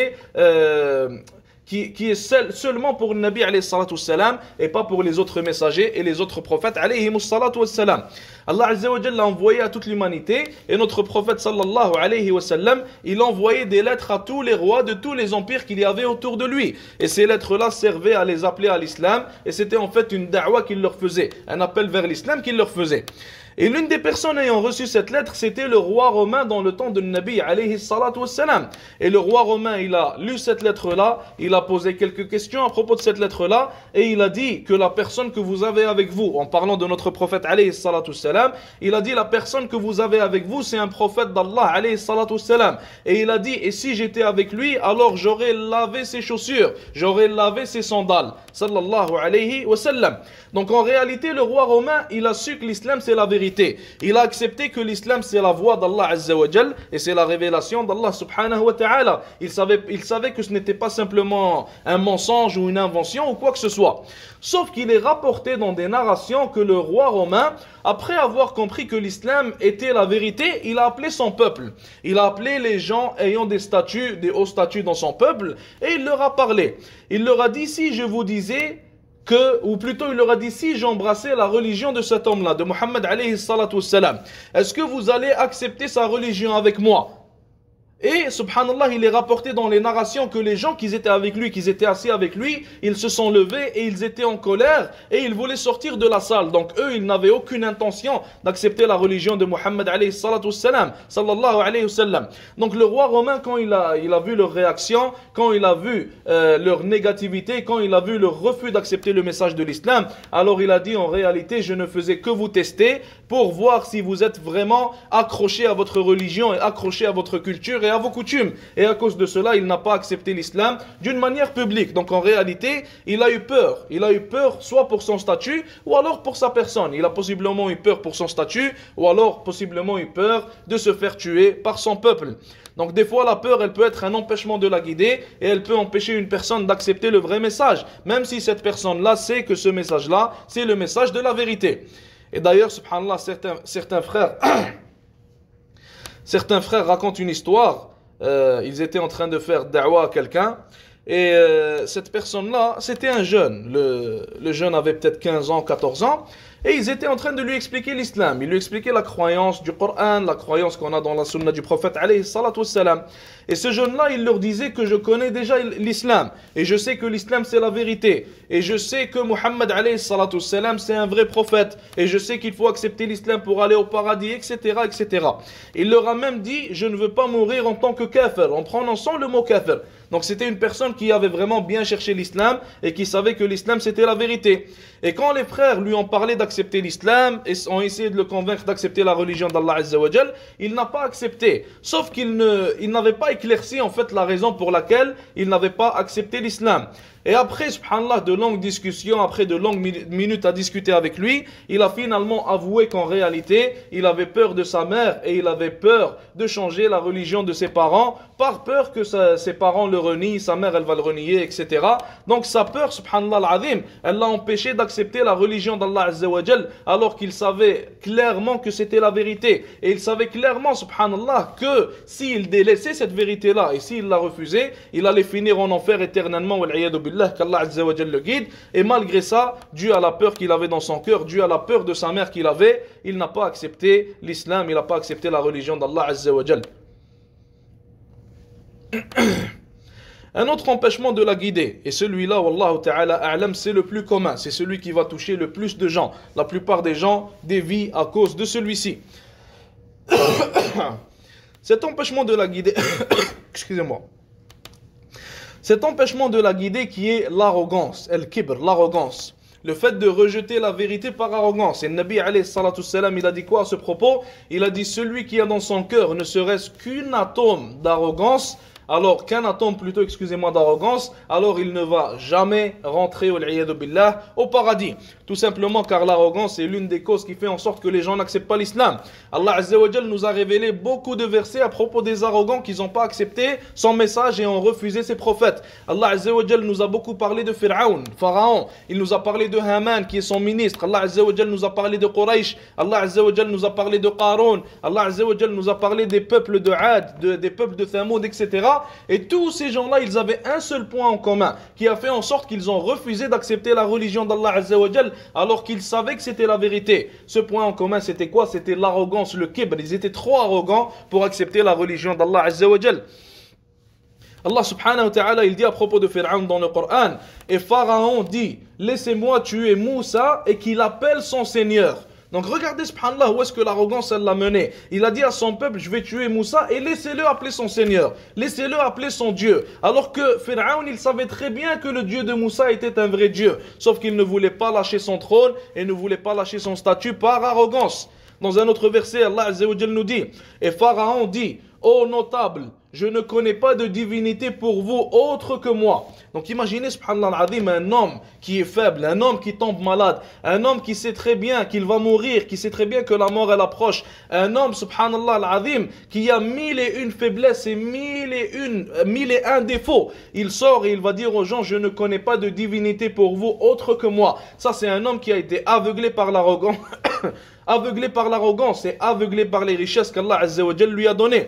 est seulement pour le Nabi alayhi salatu wassalam et pas pour les autres messagers et les autres prophètes alayhi salatu wassalam. Allah Azza wa Jalla l'a envoyé à toute l'humanité et notre prophète sallallahu alayhi wa sallam, il envoyait des lettres à tous les rois de tous les empires qu'il y avait autour de lui. Et ces lettres-là servaient à les appeler à l'islam et c'était en fait une da'wa qu'il leur faisait, un appel vers l'islam qu'il leur faisait. Et l'une des personnes ayant reçu cette lettre, c'était le roi romain dans le temps de Nabi alayhi salatu wassalam. Et le roi romain, il a lu cette lettre-là, il a posé quelques questions à propos de cette lettre-là, et il a dit que la personne que vous avez avec vous, en parlant de notre prophète alayhi salatu wassalam, il a dit la personne que vous avez avec vous, c'est un prophète d'Allah alayhi salatu wassalam. Et il a dit, et si j'étais avec lui, alors j'aurais lavé ses chaussures, j'aurais lavé ses sandales, sallallahu alayhi wa sallam. Donc en réalité, le roi romain, il a su que l'islam c'est la vérité. Il a accepté que l'islam c'est la voie d'Allah Azza wa Jal et c'est la révélation d'Allah subhanahu wa ta'ala. Il savait que ce n'était pas simplement un mensonge ou une invention ou quoi que ce soit. Sauf qu'il est rapporté dans des narrations que le roi romain, après avoir compris que l'islam était la vérité, il a appelé son peuple. Il a appelé les gens ayant des hauts statuts dans son peuple et il leur a parlé. Il leur a dit, si je vous disais ou plutôt il leur a dit, si j'embrassais la religion de cet homme-là, de Muhammad alayhi salatu wassalam, est-ce que vous allez accepter sa religion avec moi? Et subhanallah, il est rapporté dans les narrations que les gens qui étaient avec lui, qui étaient assis avec lui, ils se sont levés et ils étaient en colère et ils voulaient sortir de la salle. Donc eux, ils n'avaient aucune intention d'accepter la religion de Muhammad alayhi salatu wassalam, sallallahu alayhi wa sallam. Donc le roi romain, quand il a vu leur réaction, quand il a vu leur négativité, quand il a vu leur refus d'accepter le message de l'islam, alors il a dit, en réalité, je ne faisais que vous tester pour voir si vous êtes vraiment accrochés à votre religion et accrochés à votre culture et à vos coutumes. Et à cause de cela, il n'a pas accepté l'islam d'une manière publique. Donc en réalité, il a eu peur. Il a eu peur soit pour son statut ou alors pour sa personne. Il a possiblement eu peur pour son statut ou alors possiblement eu peur de se faire tuer par son peuple. Donc des fois, la peur, elle peut être un empêchement de la guider et elle peut empêcher une personne d'accepter le vrai message, même si cette personne-là sait que ce message-là, c'est le message de la vérité. Et d'ailleurs, subhanallah, certains frères racontent une histoire. Ils étaient en train de faire da'wa à quelqu'un. Et cette personne-là, c'était un jeune. Le jeune avait peut-être 15 ans, 14 ans. Et ils étaient en train de lui expliquer l'islam. Ils lui expliquaient la croyance du Coran, la croyance qu'on a dans la sunna du prophète alayhi salatu wassalam. Et ce jeune-là, il leur disait que je connais déjà l'islam. Et je sais que l'islam c'est la vérité. Et je sais que Muhammad alayhi salatu wassalam c'est un vrai prophète. Et je sais qu'il faut accepter l'islam pour aller au paradis, etc., etc. Il leur a même dit, je ne veux pas mourir en tant que kafir, en prononçant le mot kafir. Donc c'était une personne qui avait vraiment bien cherché l'islam et qui savait que l'islam c'était la vérité. Et quand les frères lui ont parlé d'accepter l'islam et ont essayé de le convaincre d'accepter la religion d'Allah Azza wa Jal, il n'a pas accepté. Sauf qu'il n'avait pas éclairci en fait la raison pour laquelle il n'avait pas accepté l'islam. Et après, subhanallah, de longues discussions, après de longues minutes à discuter avec lui, il a finalement avoué qu'en réalité, il avait peur de sa mère et il avait peur de changer la religion de ses parents, par peur que ses parents le renient, sa mère elle va le renier, etc. Donc sa peur, subhanallah al-azim, elle l'a empêché d'accepter la religion d'Allah Azza wa Jal, alors qu'il savait clairement que c'était la vérité. Et il savait clairement, subhanallah, que s'il délaissait cette vérité-là et s'il la refusait, il allait finir en enfer éternellement, wal-iyadu billah, qu'Allah Azza wa Jal le guide. Et malgré ça, dû à la peur qu'il avait dans son cœur, dû à la peur de sa mère qu'il avait, il n'a pas accepté l'islam, il n'a pas accepté la religion d'Allah Azza wa Jal. Un autre empêchement de la guider, et celui-là, wallahu ta'ala a'lam, c'est le plus commun, c'est celui qui va toucher le plus de gens. La plupart des gens dévient à cause de celui-ci. Cet empêchement de la guider, excusez-moi, cet empêchement de la guider qui est l'arrogance, el-kibr, l'arrogance. Le fait de rejeter la vérité par arrogance. Et le Nabi alayhi salatu salam, il a dit quoi à ce propos? Il a dit, celui qui a dans son cœur ne serait-ce qu'un atome d'arrogance, alors qu'un atome plutôt, excusez-moi, d'arrogance, alors il ne va jamais rentrer au paradis. Tout simplement car l'arrogance est l'une des causes qui fait en sorte que les gens n'acceptent pas l'islam. Allah Azza wa Jal nous a révélé beaucoup de versets à propos des arrogants qui n'ont pas accepté son message et ont refusé ses prophètes. Allah Azza wa Jal nous a beaucoup parlé de Pharaon. Il nous a parlé de Haman qui est son ministre. Allah Azza wa Jal nous a parlé de Quraysh. Allah Azza wa Jal nous a parlé de Qarun. Allah Azza wa Jal nous a parlé des peuples de Ad, des peuples de Thamoud, etc. Et tous ces gens-là, ils avaient un seul point en commun qui a fait en sorte qu'ils ont refusé d'accepter la religion d'Allah Azza wa Jal alors qu'ils savaient que c'était la vérité. Ce point en commun, c'était quoi? C'était l'arrogance, le kibr. Ils étaient trop arrogants pour accepter la religion d'Allah Azza wa Jal. Allah subhanahu wa ta'ala, il dit à propos de Pharaon dans le Coran, et Pharaon dit, laissez-moi tuer Moussa et qu'il appelle son Seigneur. Donc regardez subhanallah où est-ce que l'arrogance elle l'a mené. Il a dit à son peuple, je vais tuer Moussa et laissez-le appeler son Seigneur. Laissez-le appeler son Dieu. Alors que Pharaon, il savait très bien que le Dieu de Moussa était un vrai Dieu. Sauf qu'il ne voulait pas lâcher son trône et ne voulait pas lâcher son statut par arrogance. Dans un autre verset, Allah Azza wa Jal nous dit, et Pharaon dit, ô notable, je ne connais pas de divinité pour vous autre que moi. Donc imaginez, subhanallah al-azim, un homme qui est faible, un homme qui tombe malade, un homme qui sait très bien qu'il va mourir, qui sait très bien que la mort elle approche, un homme, subhanallah al-azim, qui a 1001 faiblesses et 1001 défauts. Il sort et il va dire aux gens, je ne connais pas de divinité pour vous autre que moi. Ça c'est un homme qui a été aveuglé par l'arrogance, aveuglé par l'arrogance et aveuglé par les richesses qu'Allah Azza wa Jal lui a données.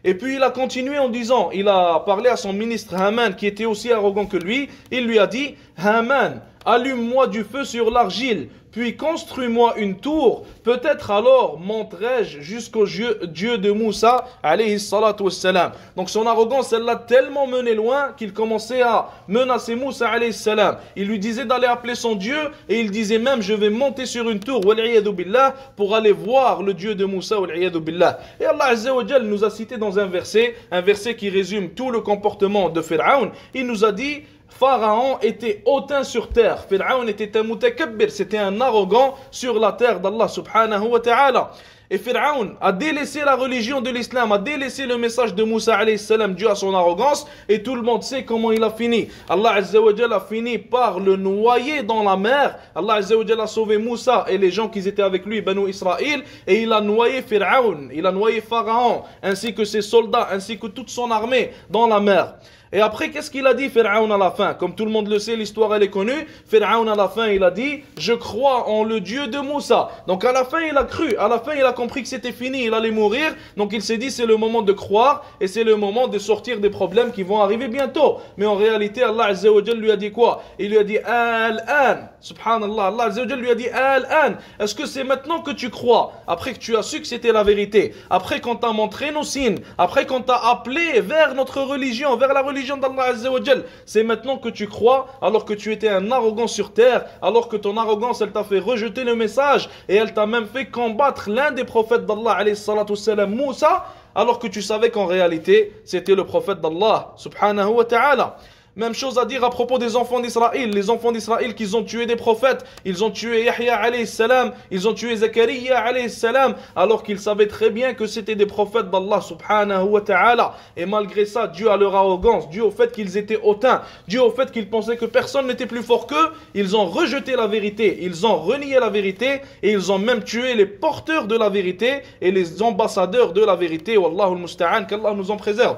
Et puis il a continué en disant, il a parlé à son ministre Haman qui était aussi arrogant que lui, il lui a dit, Haman, allume-moi du feu sur l'argile, puis construis-moi une tour, peut-être alors monterai-je jusqu'au Dieu de Moussa, alayhi salatu wassalam. Donc son arrogance, elle l'a tellement mené loin qu'il commençait à menacer Moussa, alayhi salam. Il lui disait d'aller appeler son Dieu, et il disait même, je vais monter sur une tour, wal-iyadu billah, pour aller voir le Dieu de Moussa, wal-iyadu billah. Et Allah Azza wa Jal nous a cité dans un verset qui résume tout le comportement de Pharaon. Il nous a dit, Pharaon était hautain sur terre. Pharaon était un mutakabbir, c'était un arrogant sur la terre d'Allah subhanahu wa ta'ala. Et Pharaon a délaissé la religion de l'islam, a délaissé le message de Moussa alayhi salam dû à son arrogance, et tout le monde sait comment il a fini. Allah Azza wa Jalla a fini par le noyer dans la mer. Allah Azza wa Jalla a sauvé Moussa et les gens qui étaient avec lui, Banu Israël, et il a noyé Pharaon, il a noyé Pharaon, ainsi que ses soldats, ainsi que toute son armée dans la mer. Et après, qu'est-ce qu'il a dit Pharaon à la fin? Comme tout le monde le sait, l'histoire elle est connue. Pharaon à la fin, il a dit, je crois en le Dieu de Moussa. Donc à la fin, il a cru. À la fin, il a compris que c'était fini, il allait mourir. Donc il s'est dit, c'est le moment de croire et c'est le moment de sortir des problèmes qui vont arriver bientôt. Mais en réalité, Allah Azza wa Jal lui a dit quoi? Il lui a dit, Al-An. Subhanallah, Allah Azza wa Jal lui a dit, Al-An. Est-ce que c'est maintenant que tu crois? Après que tu as su que c'était la vérité. Après qu'on t'a montré nos signes. Après qu'on t'a appelé vers notre religion, vers la religion d'Allah Azza wa Jal, c'est maintenant que tu crois alors que tu étais un arrogant sur terre, alors que ton arrogance elle t'a fait rejeter le message et elle t'a même fait combattre l'un des prophètes d'Allah alayhi salatu salam, Moussa, alors que tu savais qu'en réalité c'était le prophète d'Allah subhanahu wa ta'ala. Même chose à dire à propos des enfants d'Israël. Les enfants d'Israël qui ont tué des prophètes. Ils ont tué Yahya alayhi salam. Ils ont tué Zakaria alayhi salam. Alors qu'ils savaient très bien que c'était des prophètes d'Allah subhanahu wa ta'ala. Et malgré ça, dû à leur arrogance, dû au fait qu'ils étaient hautains, dû au fait qu'ils pensaient que personne n'était plus fort qu'eux, ils ont rejeté la vérité. Ils ont renié la vérité. Et ils ont même tué les porteurs de la vérité et les ambassadeurs de la vérité. Wallahu al-musta'an, qu'Allah nous en préserve.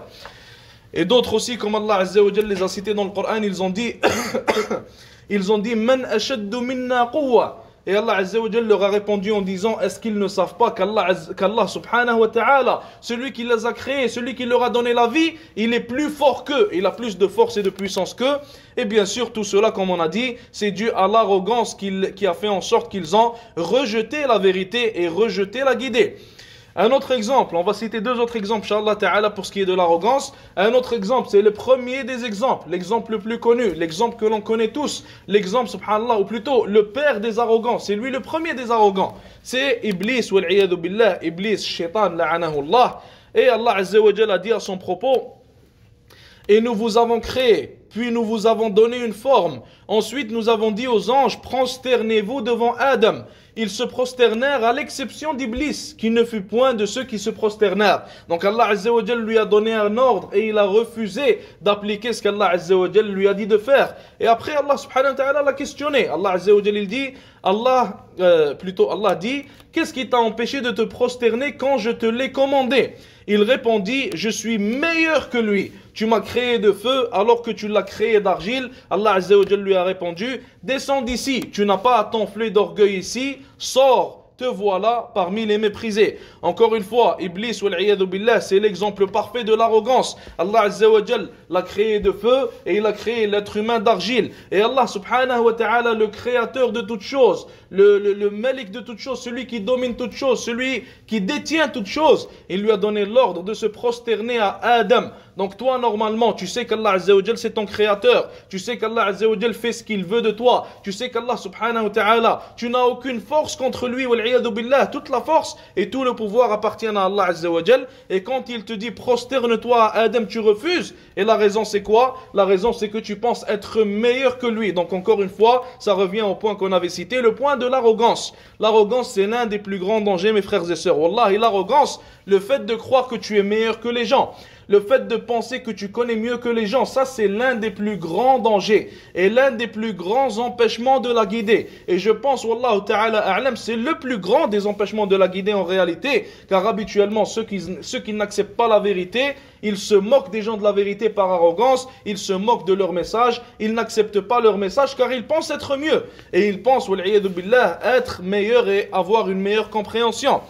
Et d'autres aussi, comme Allah Azza wa Jalla les a cités dans le Coran, ils ont dit Man ashaddu minna quwwa. Et Allah Azza wa Jalla leur a répondu en disant, est-ce qu'ils ne savent pas qu'Allah subhanahu wa ta'ala, celui qui les a créés, celui qui leur a donné la vie, il est plus fort qu'eux, il a plus de force et de puissance qu'eux. Et bien sûr, tout cela, comme on a dit, c'est dû à l'arrogance qui a fait en sorte qu'ils ont rejeté la vérité et rejeté la guidée. Un autre exemple, on va citer deux autres exemples, Inch'Allah Ta'ala, pour ce qui est de l'arrogance. Un autre exemple, c'est le premier des exemples, l'exemple le plus connu, l'exemple que l'on connaît tous, l'exemple, subhanallah, ou plutôt le père des arrogants, c'est lui le premier des arrogants. C'est Iblis, wal'iyadu billah, Iblis, shaitan, la'anahu Allah. Et Allah Azza wa Jalla a dit à son propos, et nous vous avons créé, puis nous vous avons donné une forme. Ensuite, nous avons dit aux anges, prosternez-vous devant Adam. Ils se prosternèrent à l'exception d'Iblis, qui ne fut point de ceux qui se prosternèrent. Donc Allah Azza wa Jalla lui a donné un ordre et il a refusé d'appliquer ce qu'Allah Azza wa Jalla lui a dit de faire. Et après Allah subhanahu wa ta'ala l'a questionné. Allah Azza wa Jalla il dit, Allah dit, qu'est-ce qui t'a empêché de te prosterner quand je te l'ai commandé? Il répondit, je suis meilleur que lui. Tu m'as créé de feu alors que tu l'as créé d'argile. Allah Azza wa Jalla lui a répondu, descends d'ici, tu n'as pas à t'enfler d'orgueil ici, sors. Te voilà parmi les méprisés. Encore une fois, Iblis, wal'iyadu billah, c'est l'exemple parfait de l'arrogance. Allah Azza wa Jal l'a créé de feu et il a créé l'être humain d'argile. Et Allah subhanahu wa ta'ala, le créateur de toutes choses, le malik de toutes choses, celui qui domine toutes choses, celui qui détient toutes choses, il lui a donné l'ordre de se prosterner à Adam. Donc toi, normalement, tu sais qu'Allah Azza wa Jal, c'est ton créateur. Tu sais qu'Allah Azza wa Jal fait ce qu'il veut de toi. Tu sais qu'Allah subhanahu wa ta'ala, tu n'as aucune force contre lui, wal'iyadu billah. Toute la force et tout le pouvoir appartiennent à Allah Azza wa Jal. Et quand il te dit prosterne-toi à Adam, tu refuses. Et la raison c'est quoi? La raison c'est que tu penses être meilleur que lui. Donc encore une fois, ça revient au point qu'on avait cité, le point de l'arrogance. L'arrogance, c'est l'un des plus grands dangers, mes frères et sœurs. Wallahi, l'arrogance, le fait de croire que tu es meilleur que les gens, le fait de penser que tu connais mieux que les gens, ça c'est l'un des plus grands dangers et l'un des plus grands empêchements de la guider. Et je pense, wallahu ta'ala a'lam, c'est le plus grand des empêchements de la guider en réalité, car habituellement ceux qui n'acceptent pas la vérité, ils se moquent des gens de la vérité par arrogance, ils se moquent de leur message, ils n'acceptent pas leur message car ils pensent être mieux. Et ils pensent, wal'iyadu billah, être meilleurs et avoir une meilleure compréhension.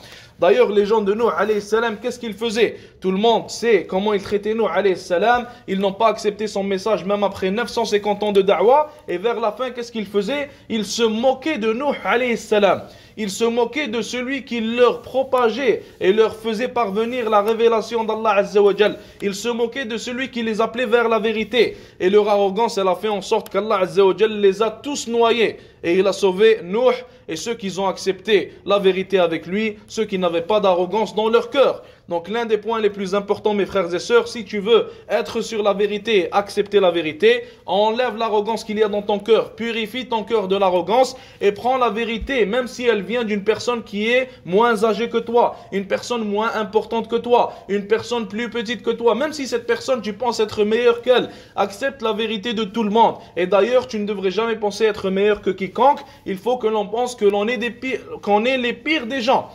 D'ailleurs, les gens de Nuh, alayhi salam, qu'est-ce qu'ils faisaient? Tout le monde sait comment ils traitaient Nuh, alayhi salam. Ils n'ont pas accepté son message, même après 950 ans de da'wah. Et vers la fin, qu'est-ce qu'ils faisaient? Ils se moquaient de Nuh, alayhi salam. Ils se moquaient de celui qui leur propageait et leur faisait parvenir la révélation d'Allah Azza wa Jal. Ils se moquaient de celui qui les appelait vers la vérité. Et leur arrogance, elle a fait en sorte qu'Allah Azza wa Jal les a tous noyés. Et il a sauvé Nuh et ceux qui ont accepté la vérité avec lui, ceux qui n'avaient pas d'arrogance dans leur cœur. Donc l'un des points les plus importants, mes frères et sœurs, si tu veux être sur la vérité, accepter la vérité, enlève l'arrogance qu'il y a dans ton cœur, purifie ton cœur de l'arrogance et prends la vérité, même si elle vient d'une personne qui est moins âgée que toi, une personne moins importante que toi, une personne plus petite que toi, même si cette personne tu penses être meilleure qu'elle, accepte la vérité de tout le monde. Et d'ailleurs, tu ne devrais jamais penser être meilleur que quiconque, il faut que l'on pense que l'on est qu'on est les pires des gens.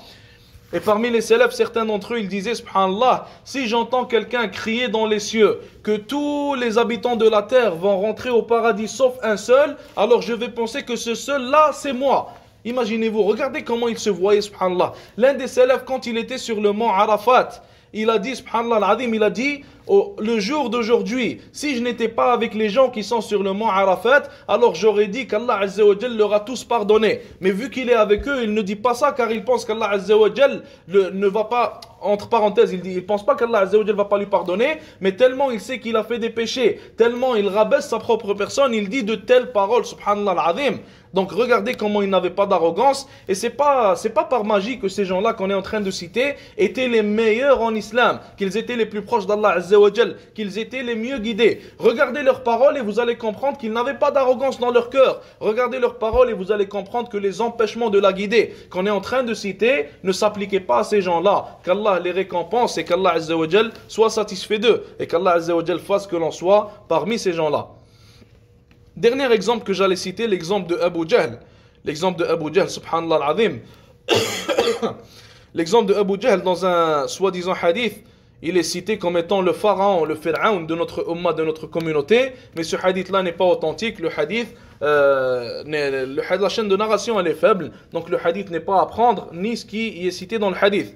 Et parmi les salafs, certains d'entre eux, ils disaient, subhanallah, si j'entends quelqu'un crier dans les cieux que tous les habitants de la terre vont rentrer au paradis sauf un seul, alors je vais penser que ce seul-là, c'est moi. Imaginez-vous, regardez comment il se voyait, subhanallah. L'un des salafs, quand il était sur le mont Arafat, il a dit, subhanallah al-azim, il a dit, le jour d'aujourd'hui, si je n'étais pas avec les gens qui sont sur le mont Arafat, alors j'aurais dit qu'Allah Azza wa Jal leur a tous pardonné. Mais vu qu'il est avec eux, il ne dit pas ça car il pense qu'Allah Azza wa Jal ne va pas, entre parenthèses, il dit, il pense pas qu'Allah Azza wa Jal va pas lui pardonner, mais tellement il sait qu'il a fait des péchés, tellement il rabaisse sa propre personne, il dit de telles paroles, subhanallah al-azim. Donc regardez comment ils n'avaient pas d'arrogance, et c'est pas par magie que ces gens-là qu'on est en train de citer étaient les meilleurs en islam, qu'ils étaient les plus proches d'Allah Azza wa Jal, qu'ils étaient les mieux guidés. Regardez leurs paroles et vous allez comprendre qu'ils n'avaient pas d'arrogance dans leur cœur. Regardez leurs paroles et vous allez comprendre que les empêchements de la guider qu'on est en train de citer ne s'appliquaient pas à ces gens-là, qu'Allah les récompense et qu'Allah Azza wa Jal soit satisfait d'eux, et qu'Allah Azza wa Jal fasse que l'on soit parmi ces gens-là. Dernier exemple que j'allais citer, l'exemple de Abu Jahl. L'exemple de Abu Jahl, subhanallah al-azim. L'exemple de Abu Jahl dans un soi-disant hadith, il est cité comme étant le pharaon, le pharaon de notre umma, de notre communauté. Mais ce hadith-là n'est pas authentique. Le hadith, la chaîne de narration, elle est faible. Donc le hadith n'est pas à prendre, ni ce qui y est cité dans le hadith.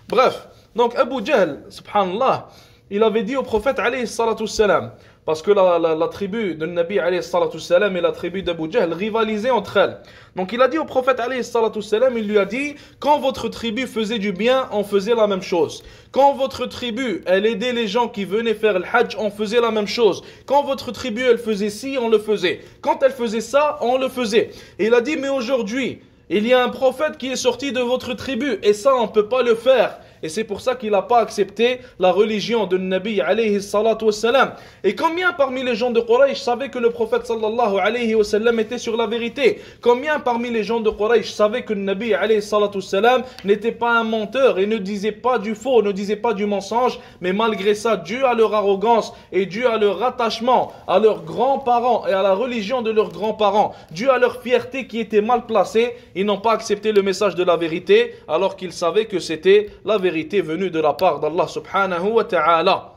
Bref, donc Abu Jahl, subhanallah, il avait dit au prophète alayhi salatu salam, parce que la tribu de Nabi alayhi salatu salam et la tribu d'Abu Jahl rivalisaient entre elles. Donc il a dit au prophète alayhi salatu salam, il lui a dit, quand votre tribu faisait du bien, on faisait la même chose. Quand votre tribu, elle aidait les gens qui venaient faire le hajj, on faisait la même chose. Quand votre tribu, elle faisait ci, on le faisait. Quand elle faisait ça, on le faisait. Et il a dit, mais aujourd'hui, il y a un prophète qui est sorti de votre tribu, et ça, on ne peut pas le faire. Et c'est pour ça qu'il n'a pas accepté la religion de Nabi alayhi salatu wassalam. Et combien parmi les gens de Quraysh savaient que le prophète sallallahu alayhi wa sallam était sur la vérité? Combien parmi les gens de Quraysh savaient que Nabi alayhi salatu wassalam n'était pas un menteur et ne disait pas du faux, ne disait pas du mensonge, mais malgré ça, dû à leur arrogance et dû à leur attachement à leurs grands-parents et à la religion de leurs grands-parents, dû à leur fierté qui était mal placée, ils n'ont pas accepté le message de la vérité alors qu'ils savaient que c'était la vérité venue de la part d'Allah subhanahu wa ta'ala.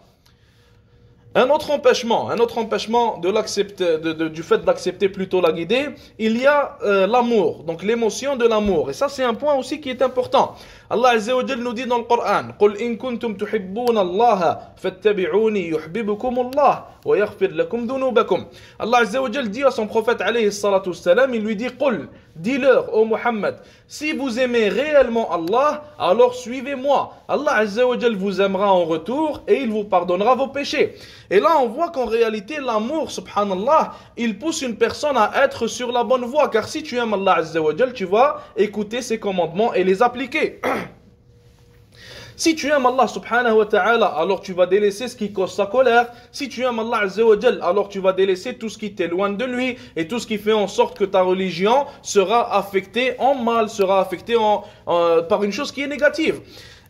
Un autre empêchement du fait d'accepter plutôt la guidée, il y a l'amour, donc l'émotion de l'amour. Et ça, c'est un point aussi qui est important. Allah Azza wa Jal nous dit dans le Coran, قُلْ إِن كُنْتُمْ تُحِبُّونَ اللَّهَ فَاتَّبِعُونِي يُحْبِبُكُمُ اللَّهُ وَيَغْفِرْ لَكُمْ ذُنُوبَكُمْ. Allah Azza wa Jal dit à son prophète alayhi salatu wassalam, il lui dit, قُلْ, dis-leur, ô Muhammad, si vous aimez réellement Allah, alors suivez-moi. Allah Azza wa Jal vous aimera en retour et il vous pardonnera vos péchés. Et là, on voit qu'en réalité, l'amour, subhanallah, il pousse une personne à être sur la bonne voie. Car si tu aimes Allah Azza wa Jal, tu vas écouter ses commandements et les appliquer. Si tu aimes Allah subhanahu wa ta'ala, alors tu vas délaisser ce qui cause sa colère. Si tu aimes Allah azza wa jal, alors tu vas délaisser tout ce qui t'éloigne de lui et tout ce qui fait en sorte que ta religion sera affectée en mal, sera affectée par une chose qui est négative.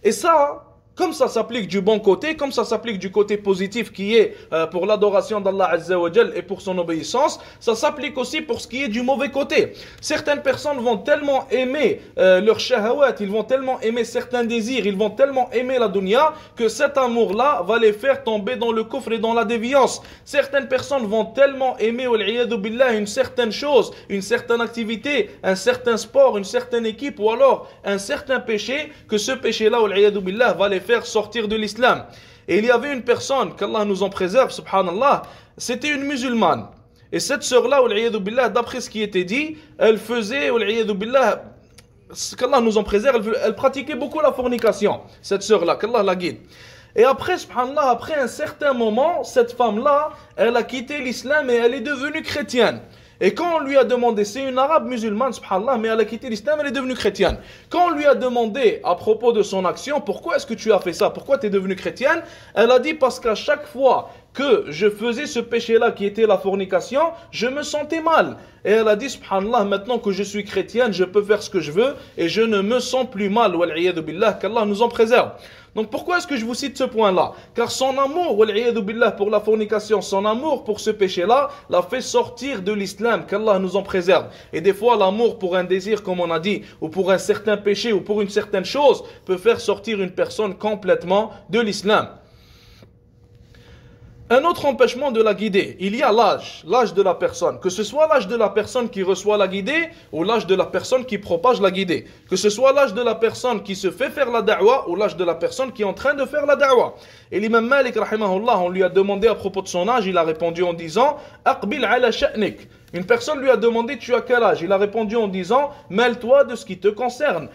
Et ça, comme ça s'applique du bon côté, comme ça s'applique du côté positif qui est pour l'adoration d'Allah Azza wa Jal et pour son obéissance, ça s'applique aussi pour ce qui est du mauvais côté. Certaines personnes vont tellement aimer leur shahawat, ils vont tellement aimer certains désirs, ils vont tellement aimer la dunya que cet amour-là va les faire tomber dans le kufr et dans la déviance. Certaines personnes vont tellement aimer wal-'iyadhu billah, une certaine chose, une certaine activité, un certain sport, une certaine équipe ou alors un certain péché que ce péché-là wal-'iyadhu billah va les faire sortir de l'islam. Et il y avait une personne, qu'Allah nous en préserve, subhanallah, c'était une musulmane. Et cette sœur-là, d'après ce qui était dit, elle faisait, qu'Allah nous en préserve, elle pratiquait beaucoup la fornication, cette sœur-là, qu'Allah la guide. Et après, subhanallah, après un certain moment, cette femme-là, elle a quitté l'islam et elle est devenue chrétienne. Et quand on lui a demandé, c'est une arabe musulmane, subhanallah, mais elle a quitté l'islam, elle est devenue chrétienne. Quand on lui a demandé à propos de son action, pourquoi est-ce que tu as fait ça, pourquoi tu es devenue chrétienne, elle a dit parce qu'à chaque fois que je faisais ce péché-là qui était la fornication, je me sentais mal. Et elle a dit, subhanallah, maintenant que je suis chrétienne, je peux faire ce que je veux et je ne me sens plus mal, wal-'iyadhu billah, qu'Allah nous en préserve. Donc pourquoi est-ce que je vous cite ce point-là? Car son amour, wal-'iyadhu billah, pour la fornication, son amour pour ce péché-là, l'a fait sortir de l'islam, qu'Allah nous en préserve. Et des fois, l'amour pour un désir, comme on a dit, ou pour un certain péché, ou pour une certaine chose, peut faire sortir une personne complètement de l'islam. Un autre empêchement de la guidée, il y a l'âge de la personne. Que ce soit l'âge de la personne qui reçoit la guidée ou l'âge de la personne qui propage la guidée. Que ce soit l'âge de la personne qui se fait faire la da'wa ou l'âge de la personne qui est en train de faire la da'wa. Et l'imam Malik, rahimahullah, on lui a demandé à propos de son âge, il a répondu en disant « Aqbil ala sha'nik » Une personne lui a demandé tu as quel âge? Il a répondu en disant mêle-toi de ce qui te concerne.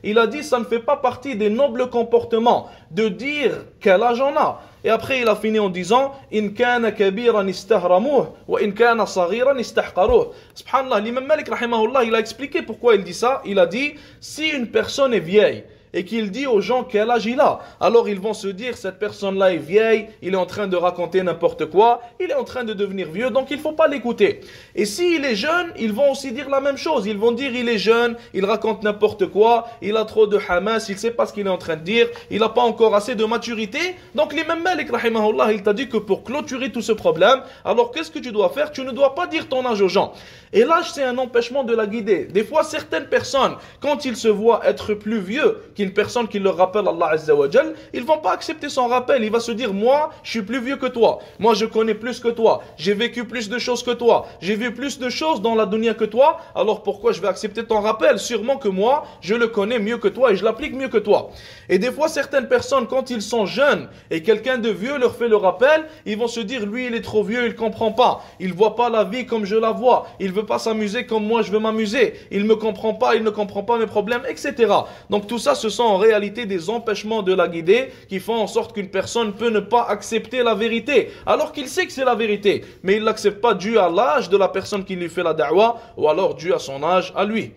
Il a dit ça ne fait pas partie des nobles comportements de dire quel âge on a. Et après il a fini en disant in kana kabiran istahramuh wa in kana saghiran istahqaruh. Subhanallah, l'imam Malik rahimahullah, il a expliqué pourquoi il dit ça. Il a dit si une personne est vieille et qu'il dit aux gens quel âge il a, alors ils vont se dire cette personne-là est vieille, il est en train de raconter n'importe quoi, il est en train de devenir vieux, donc il ne faut pas l'écouter. Et s'il est jeune, ils vont aussi dire la même chose, ils vont dire il est jeune, il raconte n'importe quoi, il a trop de hamas, il ne sait pas ce qu'il est en train de dire, il n'a pas encore assez de maturité. Donc l'imam Malik rahimahullah, il t'a dit que pour clôturer tout ce problème, alors qu'est-ce que tu dois faire? Tu ne dois pas dire ton âge aux gens. Et l'âge c'est un empêchement de la guider. Des fois certaines personnes, quand ils se voient être plus vieux qu'une personne qui leur rappelle Allah Azza wa Jal, ils vont pas accepter son rappel. Il va se dire moi je suis plus vieux que toi, moi je connais plus que toi, j'ai vécu plus de choses que toi, j'ai vu plus de choses dans la dunya que toi, alors pourquoi je vais accepter ton rappel? Sûrement que moi je le connais mieux que toi et je l'applique mieux que toi. Et des fois certaines personnes quand ils sont jeunes et quelqu'un de vieux leur fait le rappel, ils vont se dire lui il est trop vieux, il comprend pas, il voit pas la vie comme je la vois, il veut pas s'amuser comme moi je veux m'amuser, il me comprend pas, il ne comprend pas mes problèmes, etc. Donc tout ça ce sont en réalité des empêchements de la guider qui font en sorte qu'une personne peut ne pas accepter la vérité alors qu'il sait que c'est la vérité, mais il ne l'accepte pas dû à l'âge de la personne qui lui fait la da'wa ou alors dû à son âge à lui.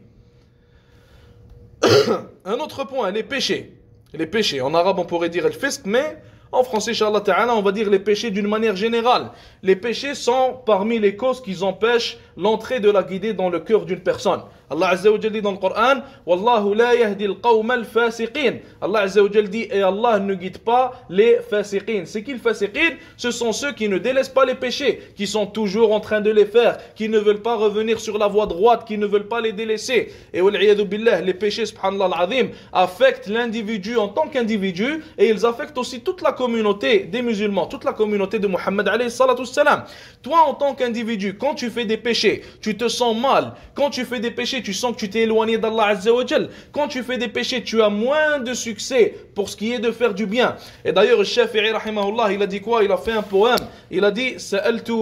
Un autre point, les péchés. Les péchés, en arabe on pourrait dire al-fisq, mais en français, Inch'Allah Ta'ala, on va dire les péchés d'une manière générale. Les péchés sont parmi les causes qui empêchent l'entrée de la guidée dans le cœur d'une personne. Allah Azza wa Jal dit dans le Coran Wallahu la yahdi al-qawm al-fasiqin. Allah Azza wa Jal dit et Allah ne guide pas les fasiqin. C'est qui les fasiqin? Ce sont ceux qui ne délaissent pas les péchés, qui sont toujours en train de les faire, qui ne veulent pas revenir sur la voie droite, qui ne veulent pas les délaisser. Et wal'iyadu billah, les péchés, subhanallah al-azim, affectent l'individu en tant qu'individu et ils affectent aussi toute la communauté des musulmans, toute la communauté de Muhammad alayhi salatu salam. Toi en tant qu'individu, quand tu fais des péchés, tu te sens mal. Quand tu fais des péchés, tu sens que tu t'es éloigné d'Allah Azza wa Jal. Quand tu fais des péchés, tu as moins de succès pour ce qui est de faire du bien. Et d'ailleurs, le Shafi'i rahimahullah, il a dit quoi? Il a fait un poème. Il a dit Sa'altu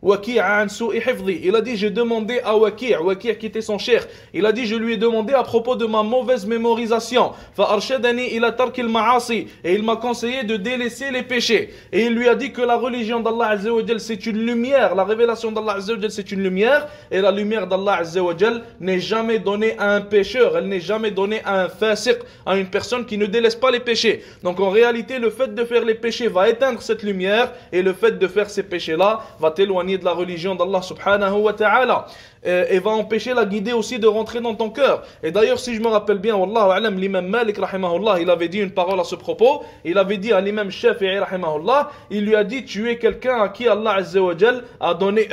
il a dit j'ai demandé à Waki' qui était son cheikh, il a dit je lui ai demandé à propos de ma mauvaise mémorisation, et il m'a conseillé de délaisser les péchés, et il lui a dit que la religion d'Allah Azza wa Jal c'est une lumière, la révélation d'Allah Azza wa Jal c'est une lumière, et la lumière d'Allah Azza wa Jal n'est jamais donnée à un pécheur, elle n'est jamais donnée à un fasiq, à une personne qui ne délaisse pas les péchés. Donc en réalité le fait de faire les péchés va éteindre cette lumière, et le fait de faire ces péchés là va t'éloigner de la religion d'Allah subhanahu wa ta'ala et va empêcher la guidée aussi de rentrer dans ton cœur. Et d'ailleurs si je me rappelle bien, wallahu a'lam, l'imam Malik rahimahullah, il avait dit une parole à ce propos. Il avait dit à l'imam Shafi'i rahimahullah, il lui a dit tu es quelqu'un à qui Allah azza wa jal a donné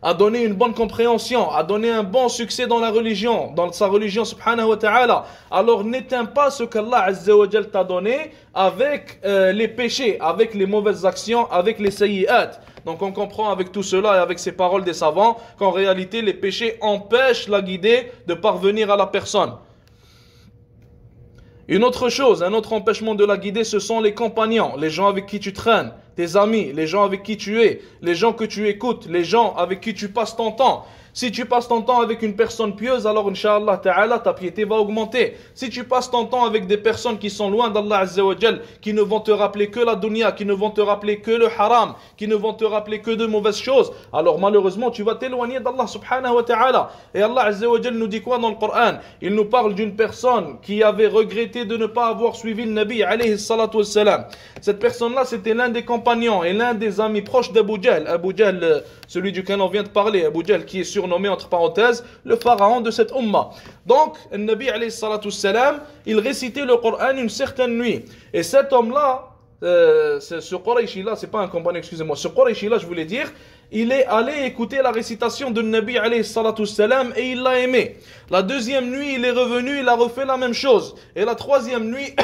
a donné une bonne compréhension, a donné un bon succès dans la religion, dans sa religion subhanahu wa ta'ala. Alors n'éteins pas ce qu'Allah azza wa jal t'a donné avec les péchés, avec les mauvaises actions, avec les sayyi'at. Donc on comprend avec tout cela et avec ces paroles des savants qu'en réalité les péchés empêchent la guidée de parvenir à la personne. Une autre chose, un autre empêchement de la guidée, ce sont les compagnons, les gens avec qui tu traînes, tes amis, les gens avec qui tu es, les gens que tu écoutes, les gens avec qui tu passes ton temps. Si tu passes ton temps avec une personne pieuse, alors Inch'Allah Ta'ala, ta piété va augmenter. Si tu passes ton temps avec des personnes qui sont loin d'Allah Azza wa Jal, qui ne vont te rappeler que la dunya, qui ne vont te rappeler que le haram, qui ne vont te rappeler que de mauvaises choses, alors malheureusement tu vas t'éloigner d'Allah Subhanahu wa Ta'ala. Et Allah Azza wa Jal nous dit quoi dans le Coran? Il nous parle d'une personne qui avait regretté de ne pas avoir suivi le Nabi alayhi salatu wassalam. Cette personne-là, c'était l'un des compagnons et l'un des amis proches d'Abu Jahl. Abu Jahl, celui duquel on vient de parler, Abu Jahl qui est surnommé entre parenthèses le pharaon de cette umma. Donc, le Nabi alayhi salatu wassalam, il récitait le Coran une certaine nuit. Et cet homme-là, ce Qurayshi-là, c'est pas un compagnon, excusez-moi, ce Qurayshi-là, je voulais dire, il est allé écouter la récitation de Nabi alayhi salatu wassalam et il l'a aimé. La deuxième nuit, il est revenu, il a refait la même chose. Et la troisième nuit,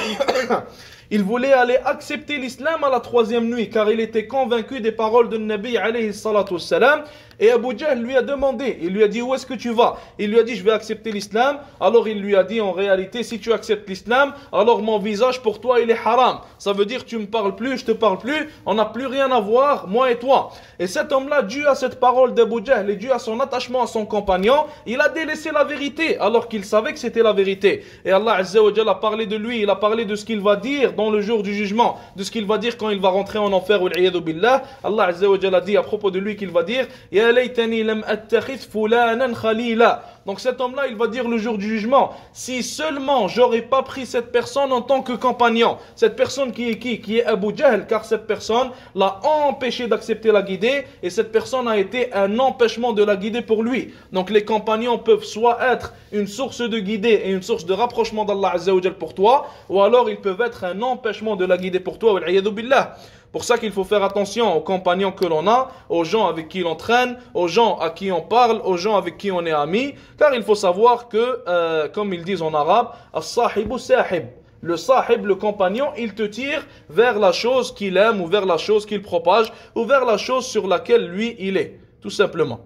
il voulait aller accepter l'islam à la troisième nuit, car il était convaincu des paroles de Nabi alayhi salatu wassalam. Et Abu Jahl lui a demandé, il lui a dit où est-ce que tu vas? Il lui a dit je vais accepter l'islam. Alors il lui a dit en réalité si tu acceptes l'islam, alors mon visage pour toi il est haram. Ça veut dire tu me parles plus, je te parle plus, on n'a plus rien à voir, moi et toi. Et cet homme-là, dû à cette parole d'Abu Jahl et dû à son attachement à son compagnon, il a délaissé la vérité alors qu'il savait que c'était la vérité. Et Allah Azza wa Jalla a parlé de lui, il a parlé de ce qu'il va dire dans le jour du jugement, de ce qu'il va dire quand il va rentrer en enfer. Billah. Allah Azza wa Jalla dit à propos de lui qu'il va dire Ya laytani lam attakhidh fulanan khalila. Donc cet homme-là, il va dire le jour du jugement, si seulement j'aurais pas pris cette personne en tant que compagnon, cette personne qui est qui? Qui est Abu Jahl, car cette personne l'a empêché d'accepter la guidée et cette personne a été un empêchement de la guidée pour lui. Donc les compagnons peuvent soit être une source de guidée et une source de rapprochement d'Allah Azza wa Jal pour toi, ou alors ils peuvent être un empêchement de la guidée pour toi. Wal-'iyadhu billah. Pour ça qu'il faut faire attention aux compagnons que l'on a, aux gens avec qui l'on traîne, aux gens à qui on parle, aux gens avec qui on est amis, car il faut savoir que, comme ils disent en arabe, as-sahibu sahib. Le sahib, le compagnon, il te tire vers la chose qu'il aime ou vers la chose qu'il propage ou vers la chose sur laquelle lui il est, tout simplement.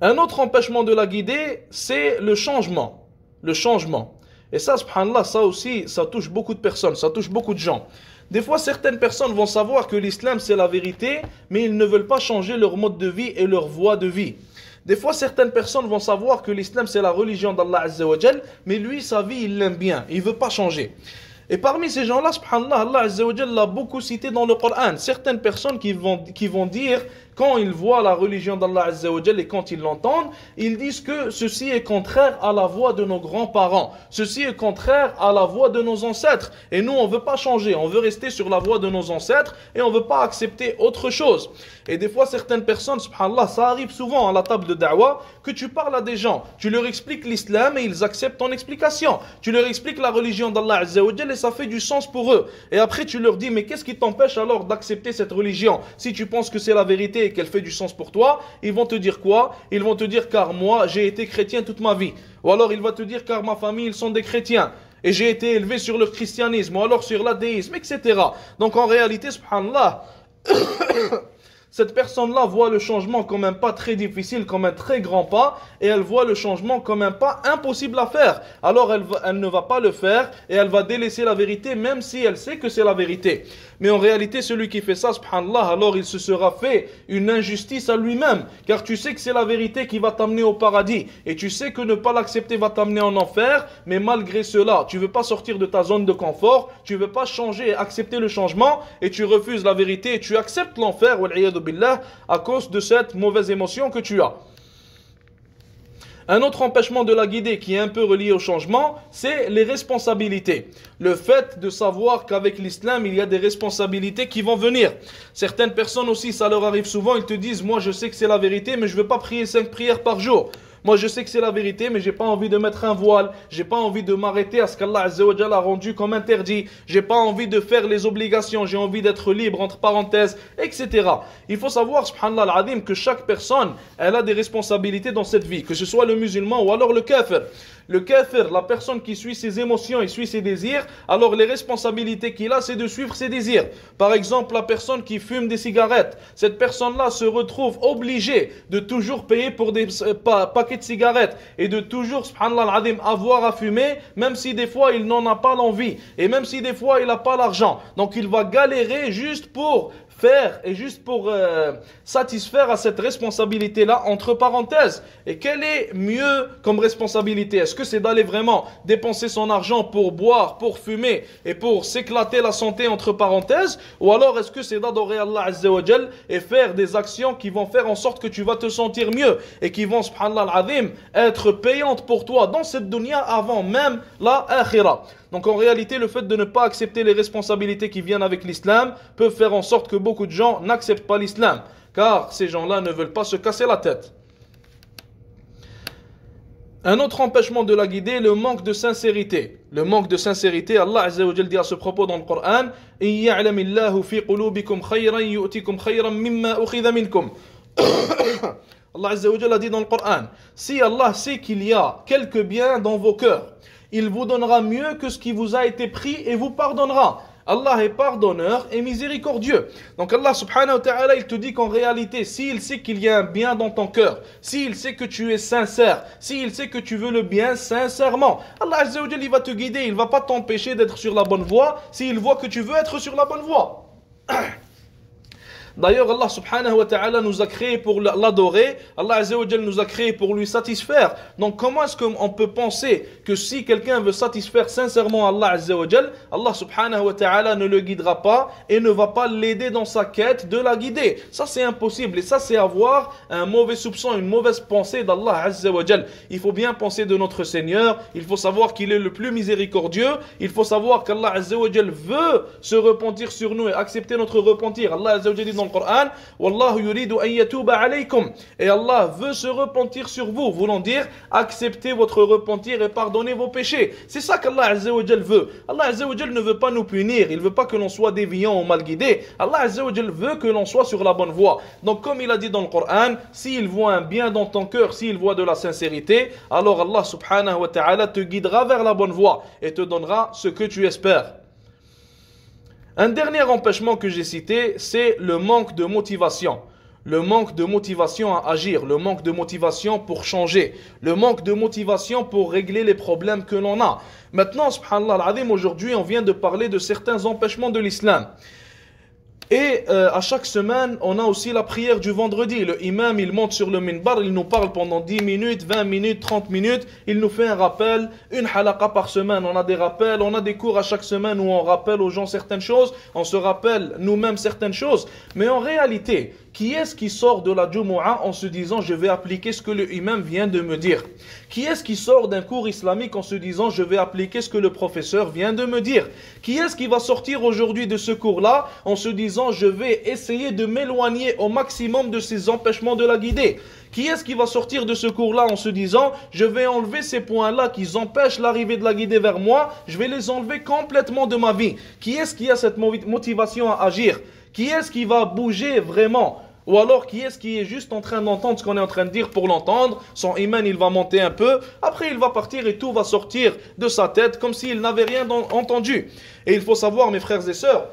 Un autre empêchement de la guidée, c'est le changement. Le changement. Et ça, subhanallah, ça aussi, ça touche beaucoup de personnes, ça touche beaucoup de gens. Des fois, certaines personnes vont savoir que l'islam c'est la vérité, mais ils ne veulent pas changer leur mode de vie et leur voie de vie. Des fois, certaines personnes vont savoir que l'islam c'est la religion d'Allah Azza wa Jal, mais lui, sa vie, il l'aime bien, il ne veut pas changer. Et parmi ces gens-là, subhanallah, Allah Azza wa Jal l'a beaucoup cité dans le Coran. Certaines personnes qui vont dire, quand ils voient la religion d'Allah Azza wa Jal et quand ils l'entendent, ils disent que ceci est contraire à la voie de nos grands-parents. Ceci est contraire à la voie de nos ancêtres. Et nous, on ne veut pas changer. On veut rester sur la voie de nos ancêtres et on ne veut pas accepter autre chose. Et des fois, certaines personnes, subhanallah, ça arrive souvent à la table de da'wah, que tu parles à des gens, tu leur expliques l'islam et ils acceptent ton explication. Tu leur expliques la religion d'Allah Azza wa Jal et ça fait du sens pour eux. Et après, tu leur dis, mais qu'est-ce qui t'empêche alors d'accepter cette religion? Si tu penses que c'est la vérité et qu'elle fait du sens pour toi, ils vont te dire quoi? Ils vont te dire, car moi, j'ai été chrétien toute ma vie. Ou alors, il va te dire, car ma famille, ils sont des chrétiens. Et j'ai été élevé sur le christianisme, ou alors sur l'athéisme, etc. Donc, en réalité, subhanallah, cette personne-là voit le changement comme un pas très difficile, comme un très grand pas, et elle voit le changement comme un pas impossible à faire. Alors elle ne va pas le faire, et elle va délaisser la vérité, même si elle sait que c'est la vérité. Mais en réalité, celui qui fait ça, subhanallah, alors il se sera fait une injustice à lui-même, car tu sais que c'est la vérité qui va t'amener au paradis, et tu sais que ne pas l'accepter va t'amener en enfer, mais malgré cela, tu ne veux pas sortir de ta zone de confort, tu ne veux pas changer et accepter le changement, et tu refuses la vérité, et tu acceptes l'enfer, wal-'iyadhu billah, à cause de cette mauvaise émotion que tu as. Un autre empêchement de la guidée qui est un peu relié au changement, c'est les responsabilités. Le fait de savoir qu'avec l'islam, il y a des responsabilités qui vont venir. Certaines personnes aussi, ça leur arrive souvent, ils te disent, moi je sais que c'est la vérité, mais je ne veux pas prier 5 prières par jour. Moi je sais que c'est la vérité, mais j'ai pas envie de mettre un voile, j'ai pas envie de m'arrêter à ce qu'Allah Azza wa Jalla a rendu comme interdit, j'ai pas envie de faire les obligations, j'ai envie d'être libre entre parenthèses, etc. Il faut savoir, subhanallah al-azim, que chaque personne, elle a des responsabilités dans cette vie, que ce soit le musulman ou alors le kafir. Le kafir, la personne qui suit ses émotions et suit ses désirs, alors les responsabilités qu'il a, c'est de suivre ses désirs. Par exemple, la personne qui fume des cigarettes, cette personne-là se retrouve obligée de toujours payer pour des paquets de cigarettes et de toujours, subhanallah al-azim, avoir à fumer, même si des fois il n'en a pas l'envie et même si des fois il n'a pas l'argent. Donc il va galérer juste pour faire et juste pour satisfaire à cette responsabilité-là, entre parenthèses. Et quelle est mieux comme responsabilité? Est-ce que c'est d'aller vraiment dépenser son argent pour boire, pour fumer et pour s'éclater la santé, entre parenthèses? Ou alors est-ce que c'est d'adorer Allah Azza wa Jal et faire des actions qui vont faire en sorte que tu vas te sentir mieux et qui vont, subhanallah al-azim, être payantes pour toi dans cette dunya avant même la akhira? Donc en réalité, le fait de ne pas accepter les responsabilités qui viennent avec l'islam peut faire en sorte que beaucoup de gens n'acceptent pas l'islam, car ces gens-là ne veulent pas se casser la tête. Un autre empêchement de la guidée, le manque de sincérité. Le manque de sincérité, Allah Azza wa Jal dit à ce propos dans le Coran, « In ya'lamillahu fi qulubikum khayran yu'tikum khayran mimma ukhidha minkum » Allah Azza wa Jal a dit dans le Coran, si Allah sait qu'il y a quelque bien dans vos cœurs, il vous donnera mieux que ce qui vous a été pris et vous pardonnera. Allah est pardonneur et miséricordieux. Donc Allah subhanahu wa ta'ala, il te dit qu'en réalité, s'il sait qu'il y a un bien dans ton cœur, s'il sait que tu es sincère, s'il sait que tu veux le bien sincèrement, Allah azza wa jalla, il va te guider, il ne va pas t'empêcher d'être sur la bonne voie s'il voit que tu veux être sur la bonne voie. D'ailleurs, Allah subhanahu wa ta'ala nous a créés pour l'adorer. Allah azza wa jalla nous a créés pour lui satisfaire. Donc comment est-ce qu'on peut penser que si quelqu'un veut satisfaire sincèrement Allah azza wa jalla, Allah subhanahu wa ta'ala ne le guidera pas et ne va pas l'aider dans sa quête de la guider? Ça c'est impossible et ça c'est avoir un mauvais soupçon, une mauvaise pensée d'Allah azza wa jalla. Il faut bien penser de notre Seigneur, il faut savoir qu'il est le plus miséricordieux, il faut savoir qu'Allah azza wa jalla veut se repentir sur nous et accepter notre repentir. Allah azza wa jalla dit dans le Coran, Wallahu yuridu an yatuba alaykum, et Allah veut se repentir sur vous, voulant dire accepter votre repentir et pardonner vos péchés. C'est ça qu'Allah azza wa jalla veut. Allah azza wa jalla ne veut pas nous punir, il veut pas que l'on soit déviant ou mal guidé. Allah azza wa jalla veut que l'on soit sur la bonne voie. Donc comme il a dit dans le Coran, s'il voit un bien dans ton cœur, s'il voit de la sincérité, alors Allah subhanahu wa ta'ala te guidera vers la bonne voie et te donnera ce que tu espères. Un dernier empêchement que j'ai cité, c'est le manque de motivation. Le manque de motivation à agir, le manque de motivation pour changer, le manque de motivation pour régler les problèmes que l'on a. Maintenant, subhanallah al-azim, aujourd'hui, on vient de parler de certains empêchements de l'islam. Et à chaque semaine, on a aussi la prière du vendredi. Le imam, il monte sur le minbar, il nous parle pendant 10 minutes, 20 minutes, 30 minutes. Il nous fait un rappel, une halaqa par semaine. On a des rappels, on a des cours à chaque semaine où on rappelle aux gens certaines choses. On se rappelle nous-mêmes certaines choses. Mais en réalité, qui est-ce qui sort de la Jumu'ah en se disant je vais appliquer ce que le imam vient de me dire? Qui est-ce qui sort d'un cours islamique en se disant je vais appliquer ce que le professeur vient de me dire? Qui est-ce qui va sortir aujourd'hui de ce cours-là en se disant je vais essayer de m'éloigner au maximum de ces empêchements de la guidée? Qui est-ce qui va sortir de ce cours-là en se disant je vais enlever ces points-là qui empêchent l'arrivée de la guidée vers moi, je vais les enlever complètement de ma vie? Qui est-ce qui a cette motivation à agir? Qui est-ce qui va bouger vraiment? Ou alors qui est-ce qui est juste en train d'entendre ce qu'on est en train de dire pour l'entendre? Son iman il va monter un peu, après il va partir et tout va sortir de sa tête comme s'il n'avait rien entendu. Et il faut savoir, mes frères et sœurs,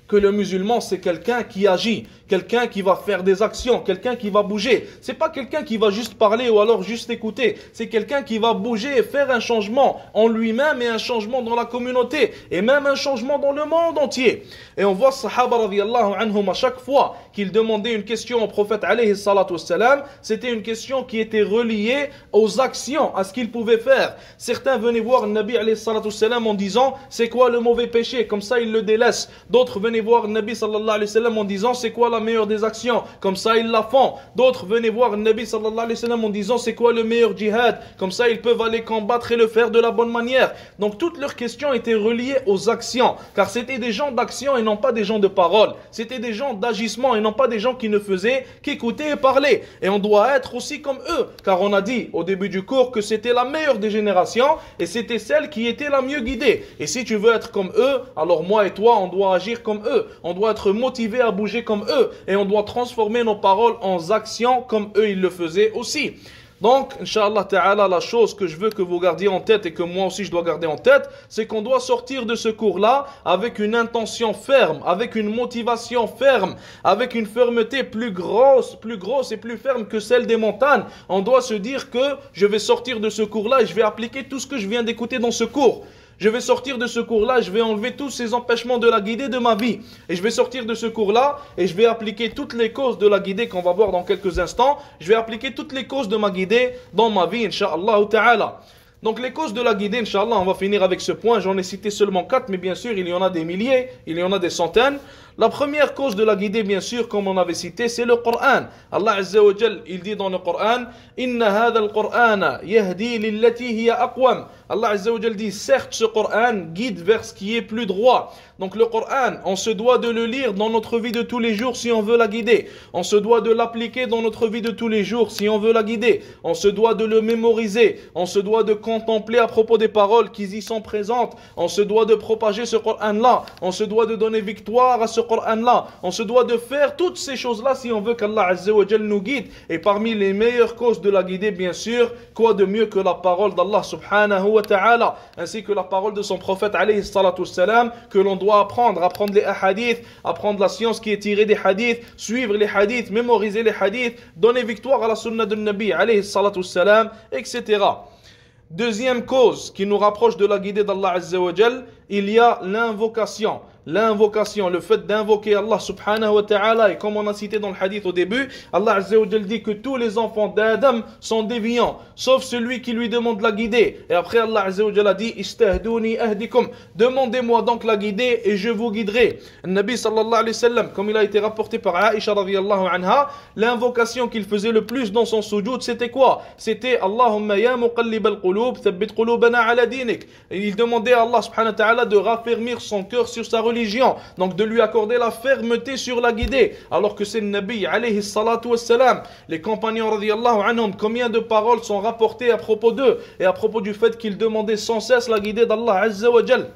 que le musulman c'est quelqu'un qui agit, quelqu'un qui va faire des actions, quelqu'un qui va bouger. C'est pas quelqu'un qui va juste parler ou alors juste écouter. C'est quelqu'un qui va bouger et faire un changement en lui-même et un changement dans la communauté et même un changement dans le monde entier. Et on voit Sahaba radiyallahu anhum à chaque fois qu'ils demandaient une question au prophète alayhi salatu wassalam, c'était une question qui était reliée aux actions, à ce qu'il pouvait faire. Certains venaient voir le Nabi alayhi salatu wassalam en disant c'est quoi le mauvais péché, comme ça ils le délaissent. D'autres venaient voir le Nabi sallallahu alayhi wa sallam en disant c'est quoi la meilleure des actions, comme ça ils la font. D'autres venaient voir le Nabi sallallahu alayhi wa sallam en disant c'est quoi le meilleur djihad, comme ça ils peuvent aller combattre et le faire de la bonne manière. Donc toutes leurs questions étaient reliées aux actions, car c'était des gens d'action et non pas des gens de parole. C'était des gens d'agissement et non pas des gens qui ne faisaient qu'écouter et parler. Et on doit être aussi comme eux, car on a dit au début du cours que c'était la meilleure des générations et c'était celle qui était la mieux guidée. Et si tu veux être comme eux, alors moi et toi on doit agir comme eux. On doit être motivé à bouger comme eux et on doit transformer nos paroles en actions comme eux ils le faisaient aussi. Donc, Inch'Allah Ta'ala, la chose que je veux que vous gardiez en tête et que moi aussi je dois garder en tête, c'est qu'on doit sortir de ce cours-là avec une intention ferme, avec une motivation ferme, avec une fermeté plus grosse et plus ferme que celle des montagnes. On doit se dire que je vais sortir de ce cours-là et je vais appliquer tout ce que je viens d'écouter dans ce cours. Je vais sortir de ce cours-là, je vais enlever tous ces empêchements de la guidée de ma vie. Et je vais sortir de ce cours-là et je vais appliquer toutes les causes de la guidée qu'on va voir dans quelques instants. Je vais appliquer toutes les causes de ma guidée dans ma vie, Inch'Allah Ta'ala. Donc les causes de la guidée, Inch'Allah, on va finir avec ce point. J'en ai cité seulement 4, mais bien sûr, il y en a des milliers, il y en a des centaines. La première cause de la guidée, bien sûr, comme on avait cité, c'est le Coran. Allah Azza wa Jal, il dit dans le Coran, Inna hadha al-Qur'ana yahdi lillati hiya aqwam. Allah Azza wa Jal dit, certes, ce Coran guide vers ce qui est plus droit. Donc le Coran, on se doit de le lire dans notre vie de tous les jours si on veut la guider. On se doit de l'appliquer dans notre vie de tous les jours si on veut la guider. On se doit de le mémoriser. On se doit de contempler à propos des paroles qui y sont présentes. On se doit de propager ce Coran-là. On se doit de donner victoire à ce Coran-là. On se doit de faire toutes ces choses-là si on veut qu'Allah Azza wa Jal nous guide. Et parmi les meilleures causes de la guider, bien sûr, quoi de mieux que la parole d'Allah subhanahu wa ta'ala, ainsi que la parole de son prophète alayhi salatu wassalam, que l'on doit apprendre les hadiths, apprendre la science qui est tirée des hadiths, suivre les hadiths, mémoriser les hadiths, donner victoire à la sunna de Nabi alayhi salatu wassalam, etc. Deuxième cause qui nous rapproche de la guidée d'Allah Azza wa Jal, il y a l'invocation. L'invocation, le fait d'invoquer Allah subhanahu wa ta'ala, et comme on a cité dans le hadith au début, Allah Azza wa Jal dit que tous les enfants d'Adam sont déviants, sauf celui qui lui demande la guidée. Et après Allah Azza wa Jal a dit Istahduni ahdikum, demandez-moi donc la guidée et je vous guiderai. Le Nabi sallallahu alayhi wa sallam, comme il a été rapporté par Aisha radiyallahu anha, l'invocation qu'il faisait le plus dans son sujoud, c'était quoi? C'était Allahumma ya muqallib al-qulub, thabbit qulubana ala dinik. Et il demandait à Allah subhanahu wa ta'ala de raffermir son cœur sur sa religion, donc de lui accorder la fermeté sur la guidée, alors que c'est le Nabi alayhi salatu wassalam. Les compagnons radiyallahu anhum, combien de paroles sont rapportées à propos d'eux et à propos du fait qu'ils demandaient sans cesse la guidée d'Allah Azza wa Jal.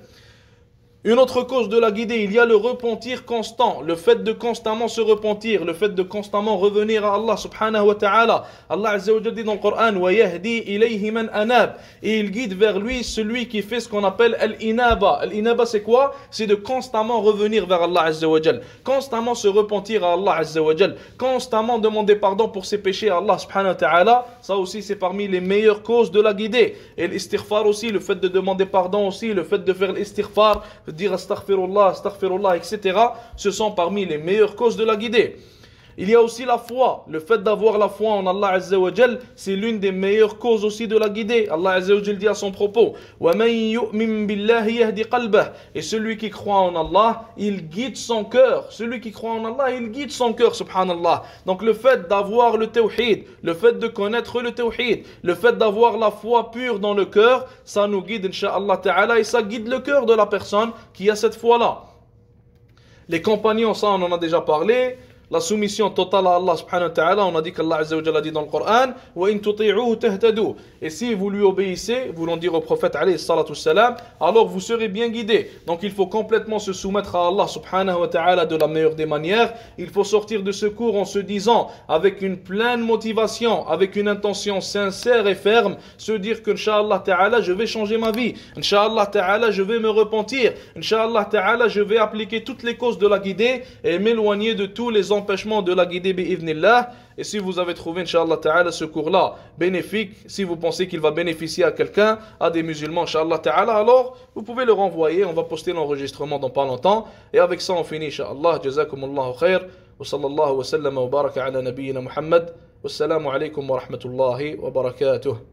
Une autre cause de la guidée, il y a le repentir constant, le fait de constamment se repentir, le fait de constamment revenir à Allah subhanahu wa ta'ala. Allah Azza wa Jalla dit dans le Coran wa yahdi ilayhi man anab, et il guide vers lui celui qui fait ce qu'on appelle al-inaba. Al-inaba c'est quoi? C'est de constamment revenir vers Allah Azza wa Jalla, constamment se repentir à Allah Azza wa Jalla, constamment demander pardon pour ses péchés à Allah subhanahu wa ta'ala. Ça aussi c'est parmi les meilleures causes de la guidée. Et l'istighfar aussi, le fait de demander pardon aussi, le fait de faire l'istighfar, dire astaghfirullah, etc. Ce sont parmi les meilleures causes de la guidée. Il y a aussi la foi. Le fait d'avoir la foi en Allah Azza wa Jal, c'est l'une des meilleures causes aussi de la guidée. Allah Azza wa Jal dit à son propos وَمَنْ يُؤْمِنْ بِاللَّهِ يَهْدِ قَلْبَهُ, et celui qui croit en Allah, il guide son cœur. Celui qui croit en Allah, il guide son cœur, subhanallah. Donc le fait d'avoir le tawhid, le fait de connaître le tawhid, le fait d'avoir la foi pure dans le cœur, ça nous guide, incha'Allah ta'ala, et ça guide le cœur de la personne qui a cette foi-là. Les compagnons, ça on en a déjà parlé. La soumission totale à Allah subhanahu wa ta'ala, on a dit qu'Allah Azza wa Jalla dit dans le Coran wa in tuti'uhu tahtadu, et si vous lui obéissez, voulant dire au prophète alayhi salatu salam, alors vous serez bien guidés. Donc il faut complètement se soumettre à Allah subhanahu wa ta'ala de la meilleure des manières. Il faut sortir de ce cours en se disant avec une pleine motivation, avec une intention sincère et ferme, se dire que Inch'Allah ta'ala je vais changer ma vie, Inch'Allah ta'ala je vais me repentir, Inch'Allah ta'ala je vais appliquer toutes les causes de la guidée et m'éloigner de tous les empêchement de la guider bi'idhnillah. Et si vous avez trouvé Inch'Allah ta'ala ce cours-là bénéfique, si vous pensez qu'il va bénéficier à quelqu'un, à des musulmans Inch'Allah ta'ala, alors vous pouvez le renvoyer. On va poster l'enregistrement dans pas longtemps. Et avec ça on finit Inch'Allah. Jazakumullahu khair. Wa sallallahu wa sallam wa baraka ala nabiyyina Muhammad. Wassalamu alaikum wa rahmatullahi wa barakatuh.